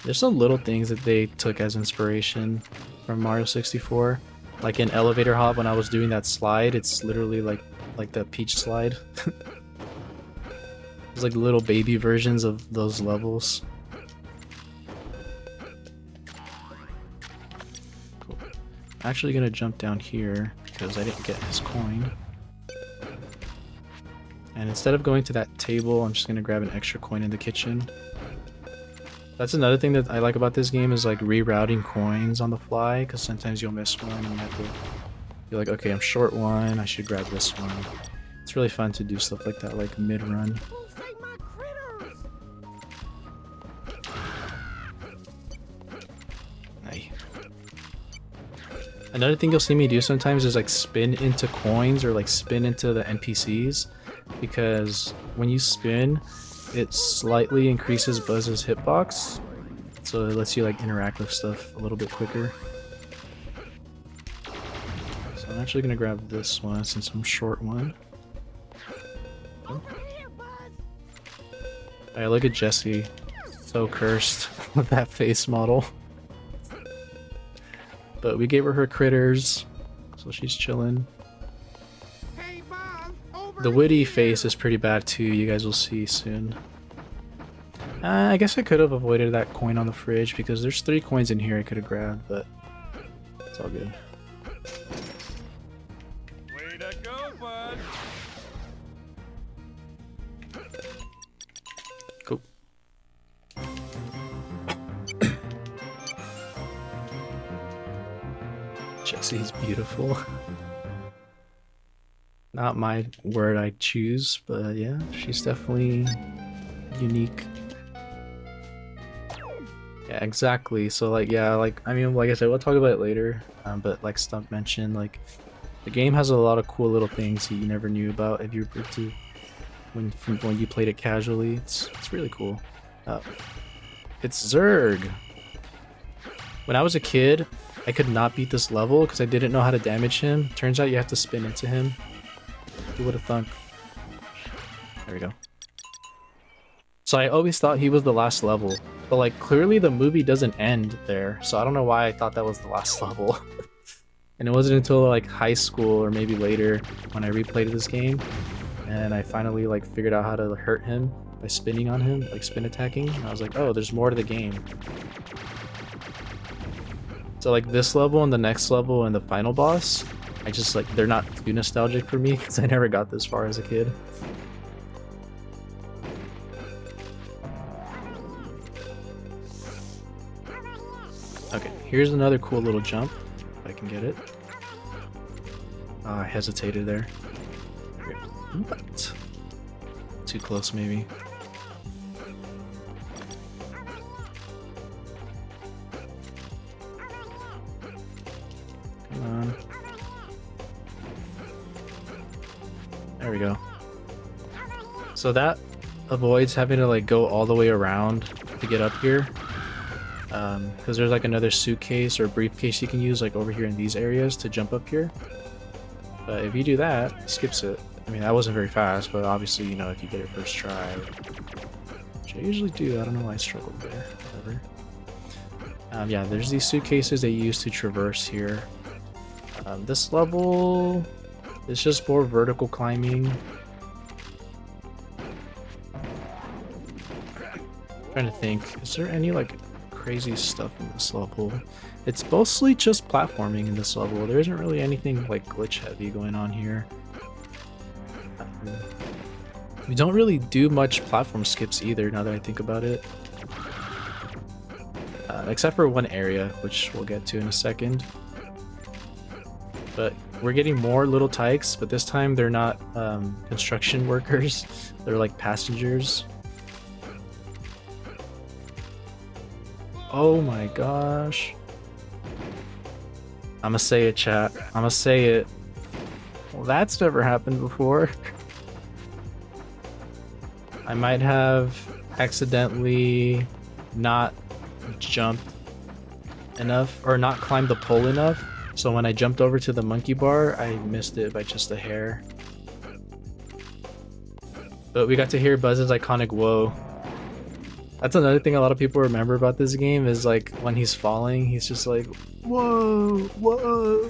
S2: There's some little things that they took as inspiration from Mario 64. Like in Elevator Hop, when I was doing that slide, it's literally like the Peach slide. There's like little baby versions of those levels. Cool. I'm actually gonna jump down here because I didn't get his coin. And instead of going to that table, I'm just gonna grab an extra coin in the kitchen. That's another thing that I like about this game is like rerouting coins on the fly, because sometimes you'll miss one and you have to be like, okay, I'm short one, I should grab this one. It's really fun to do stuff like that, like mid-run. Nice. Another thing you'll see me do sometimes is like spin into coins or like spin into the NPCs, because when you spin, it slightly increases Buzz's hitbox, so it lets you like interact with stuff a little bit quicker. So I'm actually gonna grab this one since I'm short one. Oh. Hey, look at Jessie, so cursed with that face model. But we gave her critters, so she's chilling. The Woody face is pretty bad too, you guys will see soon. I guess I could have avoided that coin on the fridge because there's 3 coins in here I could have grabbed, but it's all good.
S3: Way to go, bud.
S2: Cool. Jessie's beautiful. Not my word I choose, but yeah, she's definitely unique. Yeah, exactly. So like, yeah, like, I mean, like I said, we'll talk about it later, but like Stump mentioned, like, the game has a lot of cool little things that you never knew about if you were to, when you played it casually. It's really cool. It's Zurg! When I was a kid, I could not beat this level because I didn't know how to damage him. Turns out you have to spin into him. Who would have thunk? There we go. So I always thought he was the last level, but like clearly the movie doesn't end there, so I don't know why I thought that was the last level. And it wasn't until like high school or maybe later when I replayed this game and I finally like figured out how to hurt him by spinning on him, like spin attacking, and I was like, oh, there's more to the game. So like this level and the next level and the final boss, I just like, they're not too nostalgic for me because I never got this far as a kid. Okay, here's another cool little jump, if I can get it. I hesitated there. What? Too close, maybe. Come on. There we go. So that avoids having to like go all the way around to get up here. Because there's like another suitcase or briefcase you can use like over here in these areas to jump up here. But if you do that, it skips it. I mean, that wasn't very fast, but obviously, you know, if you get it first try, which I usually do, I don't know why I struggled there, whatever. Yeah, there's these suitcases that you use to traverse here. This level is just more vertical climbing. Trying to think, is there any like crazy stuff in this level? It's mostly just platforming in this level. There isn't really anything like glitch heavy going on here. We don't really do much platform skips either, now that I think about it. Except for one area, which we'll get to in a second. But we're getting more little tykes, but this time they're not construction workers. They're like passengers. Oh my gosh. I'ma say it, chat. I'ma say it. Well, that's never happened before. I might have accidentally not jumped enough or not climbed the pole enough. So when I jumped over to the monkey bar, I missed it by just a hair. But we got to hear Buzz's iconic whoa. That's another thing a lot of people remember about this game is like when he's falling, he's just like, whoa, whoa.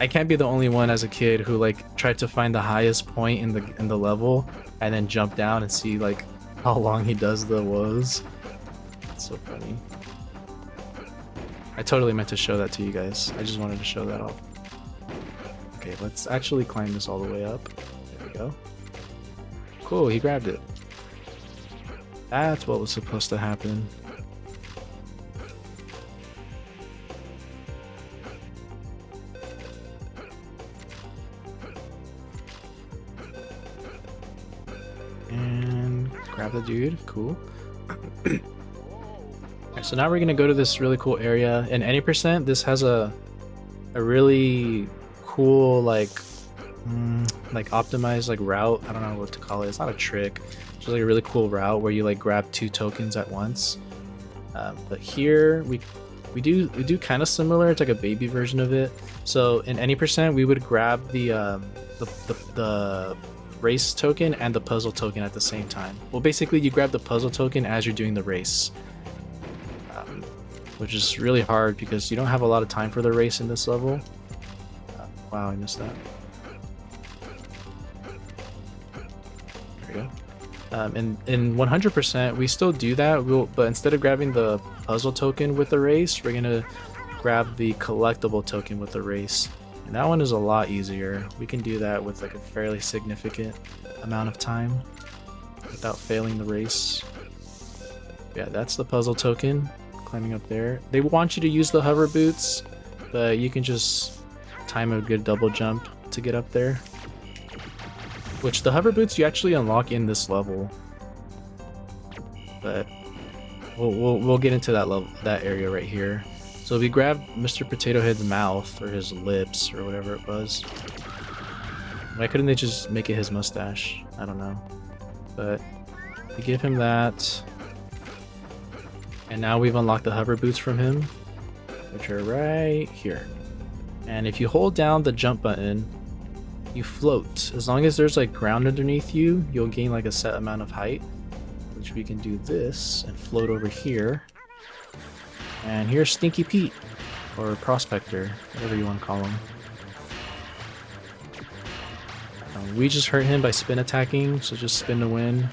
S2: I can't be the only one as a kid who like tried to find the highest point in the level and then jump down and see like how long he does the woes. It's so funny. I totally meant to show that to you guys. I just wanted to show that off. Okay, let's actually climb this all the way up. There we go. Cool, he grabbed it. That's what was supposed to happen. And grab the dude, cool. Alright, so now we're gonna go to this really cool area. In any percent, this has a really cool like optimized like route. I don't know what to call it. It's not a trick. It's just like a really cool route where you like grab 2 tokens at once. But here we do kind of similar. It's like a baby version of it. So in any percent, we would grab the race token and the puzzle token at the same time. Well, basically you grab the puzzle token as you're doing the race, which is really hard because you don't have a lot of time for the race in this level. Wow, I missed that. There we go. In 100%, we still do that, but instead of grabbing the puzzle token with the race, we're gonna grab the collectible token with the race. And that one is a lot easier. We can do that with like a fairly significant amount of time without failing the race. Yeah, that's the puzzle token, climbing up there. They want you to use the hover boots, but you can just time a good double jump to get up there. Which the hover boots you actually unlock in this level. But we'll get into that area right here. So we grabbed Mr. Potato Head's mouth, or his lips, or whatever it was. Why couldn't they just make it his mustache? I don't know. But we give him that. And now we've unlocked the hover boots from him, which are right here. And if you hold down the jump button, you float. As long as there's like ground underneath you, you'll gain like a set amount of height. Which we can do this and float over here. And here's Stinky Pete, or Prospector, whatever you want to call him. We just hurt him by spin attacking, so just spin to win.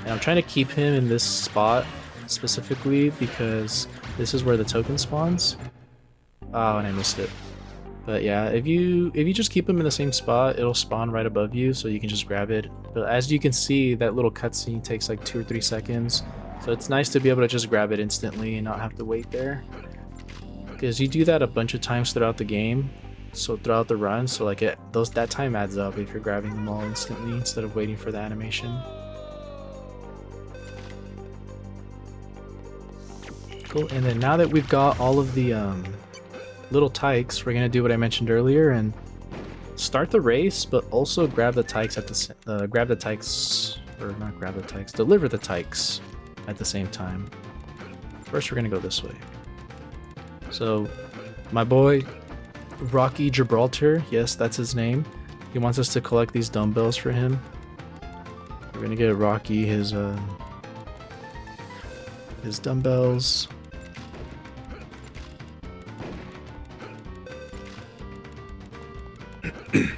S2: And I'm trying to keep him in this spot specifically because this is where the token spawns. Oh, and I missed it. But yeah, if you just keep him in the same spot, it'll spawn right above you, so you can just grab it. But as you can see, that little cutscene takes like 2 or 3 seconds. So it's nice to be able to just grab it instantly and not have to wait there. Because you do that a bunch of times throughout the game. So throughout the run, so like that time adds up if you're grabbing them all instantly instead of waiting for the animation. Cool, and then now that we've got all of the little tykes, we're gonna do what I mentioned earlier and start the race, but also grab the tykes at the deliver the tykes at the same time. First, we're gonna go this way. So, my boy Rocky Gibraltar, yes, that's his name. He wants us to collect these dumbbells for him. We're gonna get Rocky his dumbbells.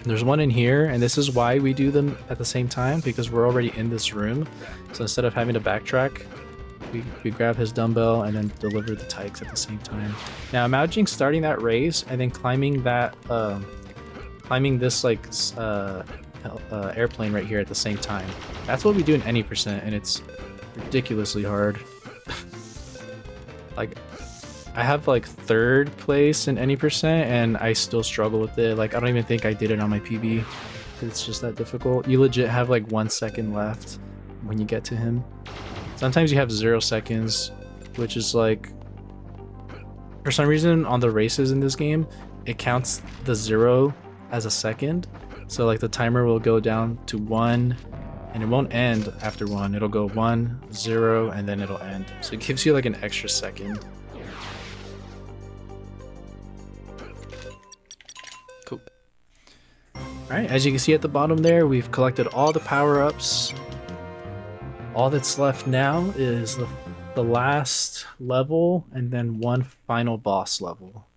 S2: There's one in here, and this is why we do them at the same time, because we're already in this room. So instead of having to backtrack, we grab his dumbbell and then deliver the tykes at the same time. Now imagine starting that race and then climbing that, climbing this like airplane right here at the same time. That's what we do in any percent, and it's ridiculously hard. Like, I have like 3rd place in any percent, and I still struggle with it. Like, I don't even think I did it on my PB. It's just that difficult. You legit have like 1 second left when you get to him. Sometimes you have 0 seconds, which is like, for some reason on the races in this game, it counts the 0 as a second. So like the timer will go down to 1 and it won't end after 1. It'll go 1, 0, and then it'll end. So it gives you like an extra second. Cool. Alright, as you can see at the bottom there, we've collected all the power-ups. All that's left now is the last level and then one final boss level.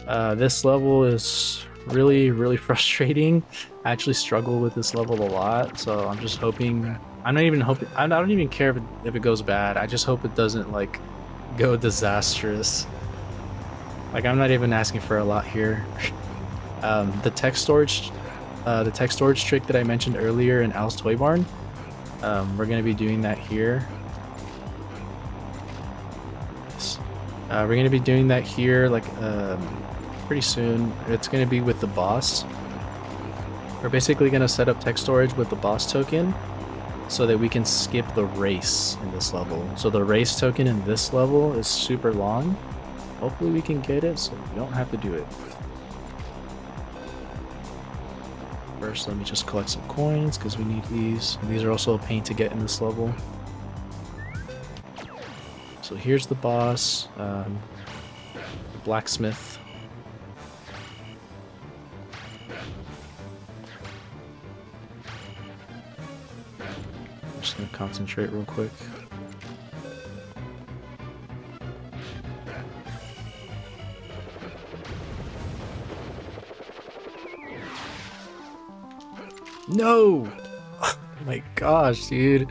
S2: This level is really frustrating. I actually struggle with this level a lot, so I'm just hoping. I don't even care if it goes bad. I just hope it doesn't like go disastrous. Like, I'm not even asking for a lot here. The text storage trick that I mentioned earlier in Al's Toy Barn, we're gonna be doing that here. We're gonna be doing that here like pretty soon. It's gonna be with the boss. We're basically gonna set up text storage with the boss token so that we can skip the race in this level. So the race token in this level is super long. Hopefully we can get it so we don't have to do it. First, let me just collect some coins because we need these. And these are also a pain to get in this level. So here's the boss, the blacksmith. I'm just gonna concentrate real quick. No! Oh my gosh, dude.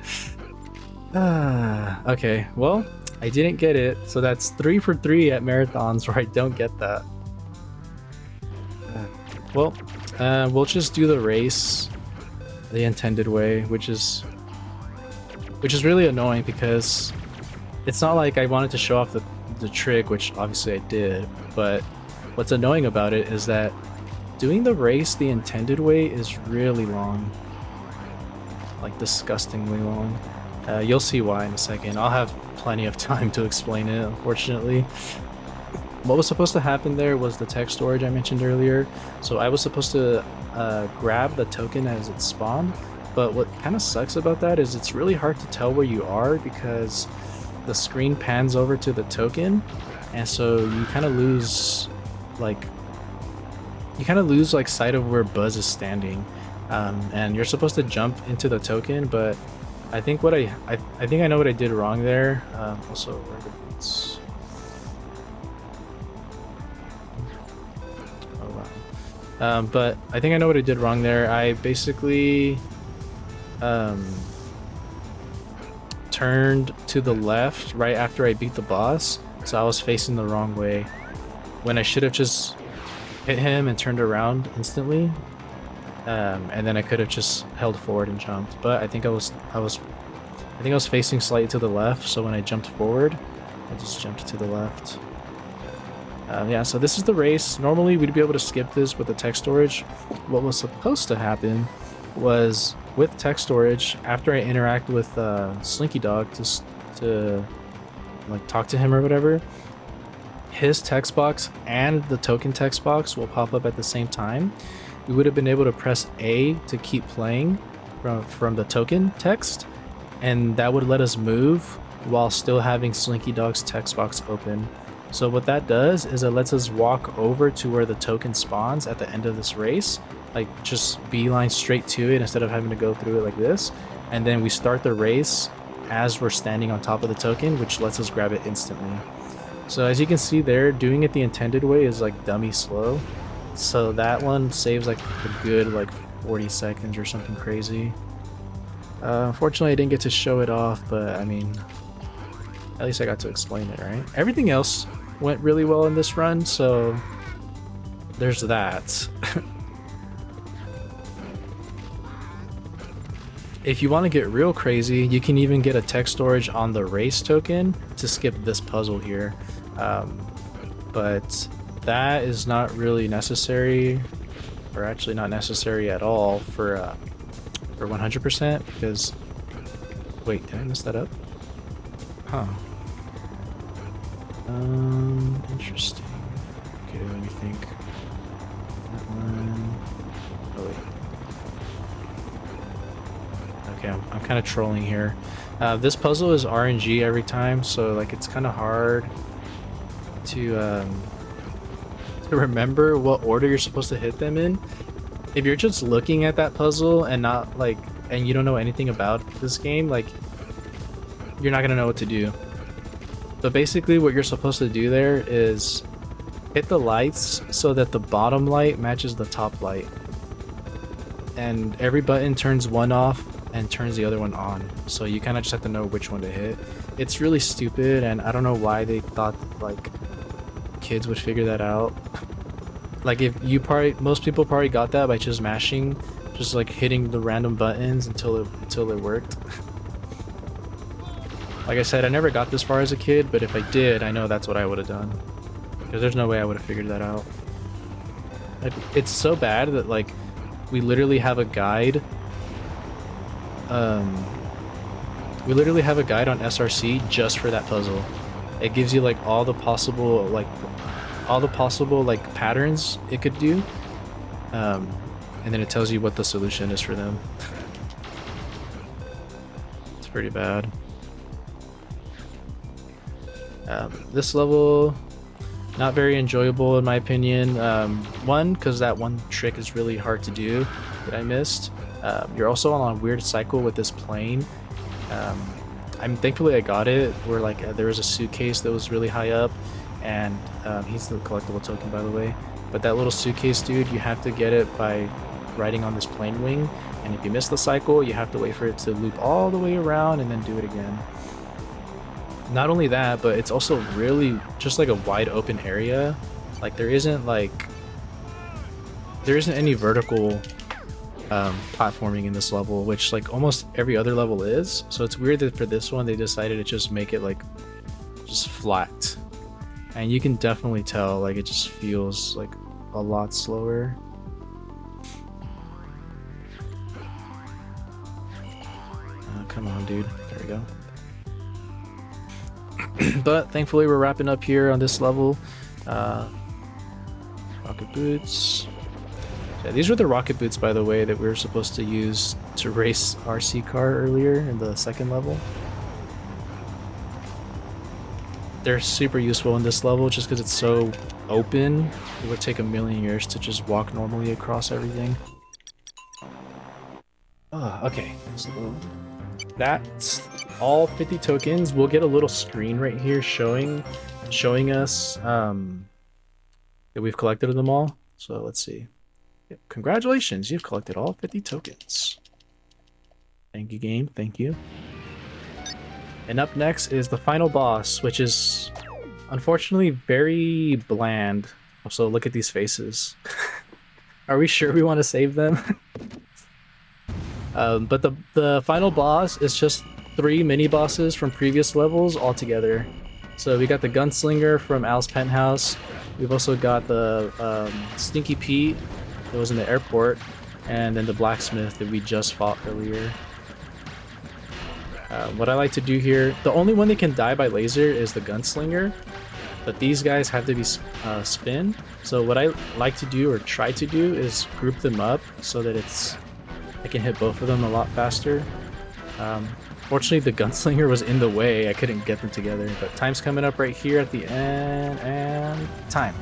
S2: Okay, well, I didn't get it, so that's 3 for 3 at marathons where I don't get that. We'll just do the race the intended way, which is really annoying because it's not like I wanted to show off the trick, which obviously I did, but what's annoying about it is that doing the race the intended way is really long. Like, disgustingly long. You'll see why in a second. I'll have plenty of time to explain it, unfortunately. What was supposed to happen there was the text storage I mentioned earlier. So I was supposed to grab the token as it spawned, but what kind of sucks about that is it's really hard to tell where you are because the screen pans over to the token, and so you kind of lose sight of where Buzz is standing, and you're supposed to jump into the token, but I think I think I know what I did wrong there. Also, where are the boots? Oh wow! But I think I know what I did wrong there. I basically turned to the left right after I beat the boss, so I was facing the wrong way when I should have just hit him and turned around instantly, and then I could have just held forward and jumped. But I think I was facing slightly to the left, so when I jumped forward, I just jumped to the left. Yeah, so this is the race. Normally we'd be able to skip this with the text storage. What was supposed to happen was with text storage, after I interact with Slinky Dog to like talk to him or whatever, his text box and the token text box will pop up at the same time. We would have been able to press A to keep playing from the token text, and that would let us move while still having Slinky Dog's text box open. So what that does is it lets us walk over to where the token spawns at the end of this race, like just beeline straight to it instead of having to go through it like this, and then we start the race as we're standing on top of the token, which lets us grab it instantly. So as you can see there, doing it the intended way is like dummy slow. So that one saves like a good like 40 seconds or something crazy. Unfortunately I didn't get to show it off, but I mean, at least I got to explain it, right? Everything else went really well in this run, so there's that. If you want to get real crazy, you can even get a text storage on the race token to skip this puzzle here. But that is not really necessary, or actually not necessary at all for or 100% because wait, did I mess that up? Huh. Interesting. Okay, let me think. That one. Oh wait. Okay, I'm kind of trolling here. This puzzle is RNG every time, so like it's kind of hard to remember what order you're supposed to hit them in. If you're just looking at that puzzle and not like, and you don't know anything about this game, like you're not gonna know what to do. But basically what you're supposed to do there is hit the lights so that the bottom light matches the top light. And every button turns one off and turns the other one on. So you kind of just have to know which one to hit. It's really stupid, and I don't know why they thought like kids would figure that out. Like if you most people probably got that by just mashing, just like hitting the random buttons until it worked. Like I said, I never got this far as a kid, but if I did, I know that's what I would have done. Because there's no way I would have figured that out. It's so bad that like we literally have a guide. We literally have a guide on SRC just for that puzzle. It gives you like all the possible patterns it could do, and then it tells you what the solution is for them. It's pretty bad. This level, not very enjoyable in my opinion. One, because that one trick is really hard to do that I missed. You're also on a weird cycle with this plane. Thankfully I got it where like there was a suitcase that was really high up, and he's the collectible token by the way. But that little suitcase dude, you have to get it by riding on this plane wing, and if you miss the cycle, you have to wait for it to loop all the way around and then do it again. Not only that, but it's also really just like a wide open area. Like there isn't any vertical platforming in this level, which like almost every other level is. So it's weird that for this one they decided to just make it like just flat, and you can definitely tell like it just feels like a lot slower. Come on dude, there we go. But thankfully we're wrapping up here on this level. Rocket boots. Yeah, these were the rocket boots, by the way, that we were supposed to use to race RC car earlier in the second level. They're super useful in this level just because it's so open. It would take a million years to just walk normally across everything. Oh, okay. So that's all 50 tokens. We'll get a little screen right here showing us that we've collected them all. So let's see. Yep. Congratulations, you've collected all 50 tokens. Thank you, game. Thank you. And up next is the final boss, which is unfortunately very bland. Also, look at these faces. Are we sure we want to save them? But the final boss is just 3 mini bosses from previous levels all together. So we got the gunslinger from Al's penthouse. We've also got the Stinky Pete that was in the airport, and then the blacksmith that we just fought earlier. What I like to do here, the only one that can die by laser is the gunslinger, but these guys have to be spin. So what I like to do, or try to do, is group them up so that I can hit both of them a lot faster. Fortunately, the gunslinger was in the way. I couldn't get them together, but time's coming up right here at the end, and time.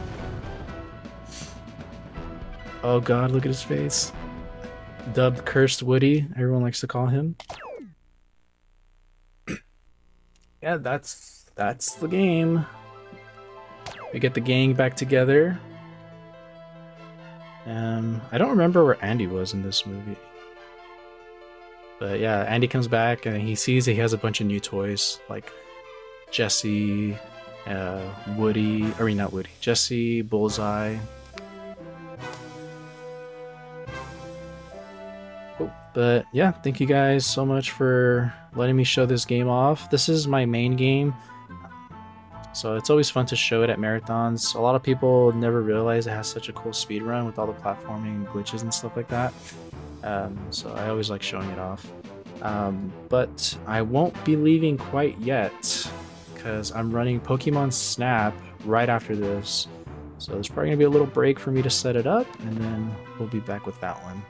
S2: Oh god, look at his face. Dubbed Cursed Woody, everyone likes to call him. Yeah, that's the game. We get the gang back together. I don't remember where Andy was in this movie. But yeah, Andy comes back and he sees that he has a bunch of new toys, like Jesse, Woody, or not Woody, Jesse, Bullseye. Oh, but yeah, thank you guys so much for letting me show this game off. This is my main game, so it's always fun to show it at marathons. A lot of people never realize it has such a cool speed run with all the platforming glitches and stuff like that. So I always like showing it off. But I won't be leaving quite yet because I'm running Pokemon Snap right after this. So there's probably gonna be a little break for me to set it up, and then we'll be back with that one.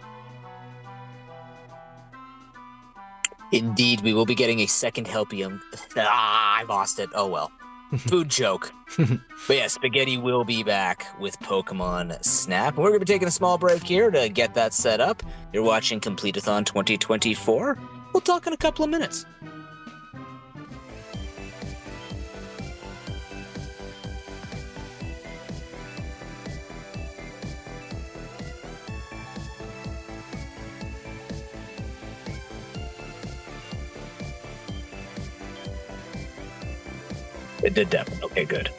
S1: Indeed, we will be getting a second Helpium. I lost it. Oh well. Food joke. But yeah, Spaghetti will be back with Pokemon Snap. We're going to be taking a small break here to get that set up. You're watching Complete-a-thon 2024. We'll talk in a couple of minutes. It did definitely. Okay, good.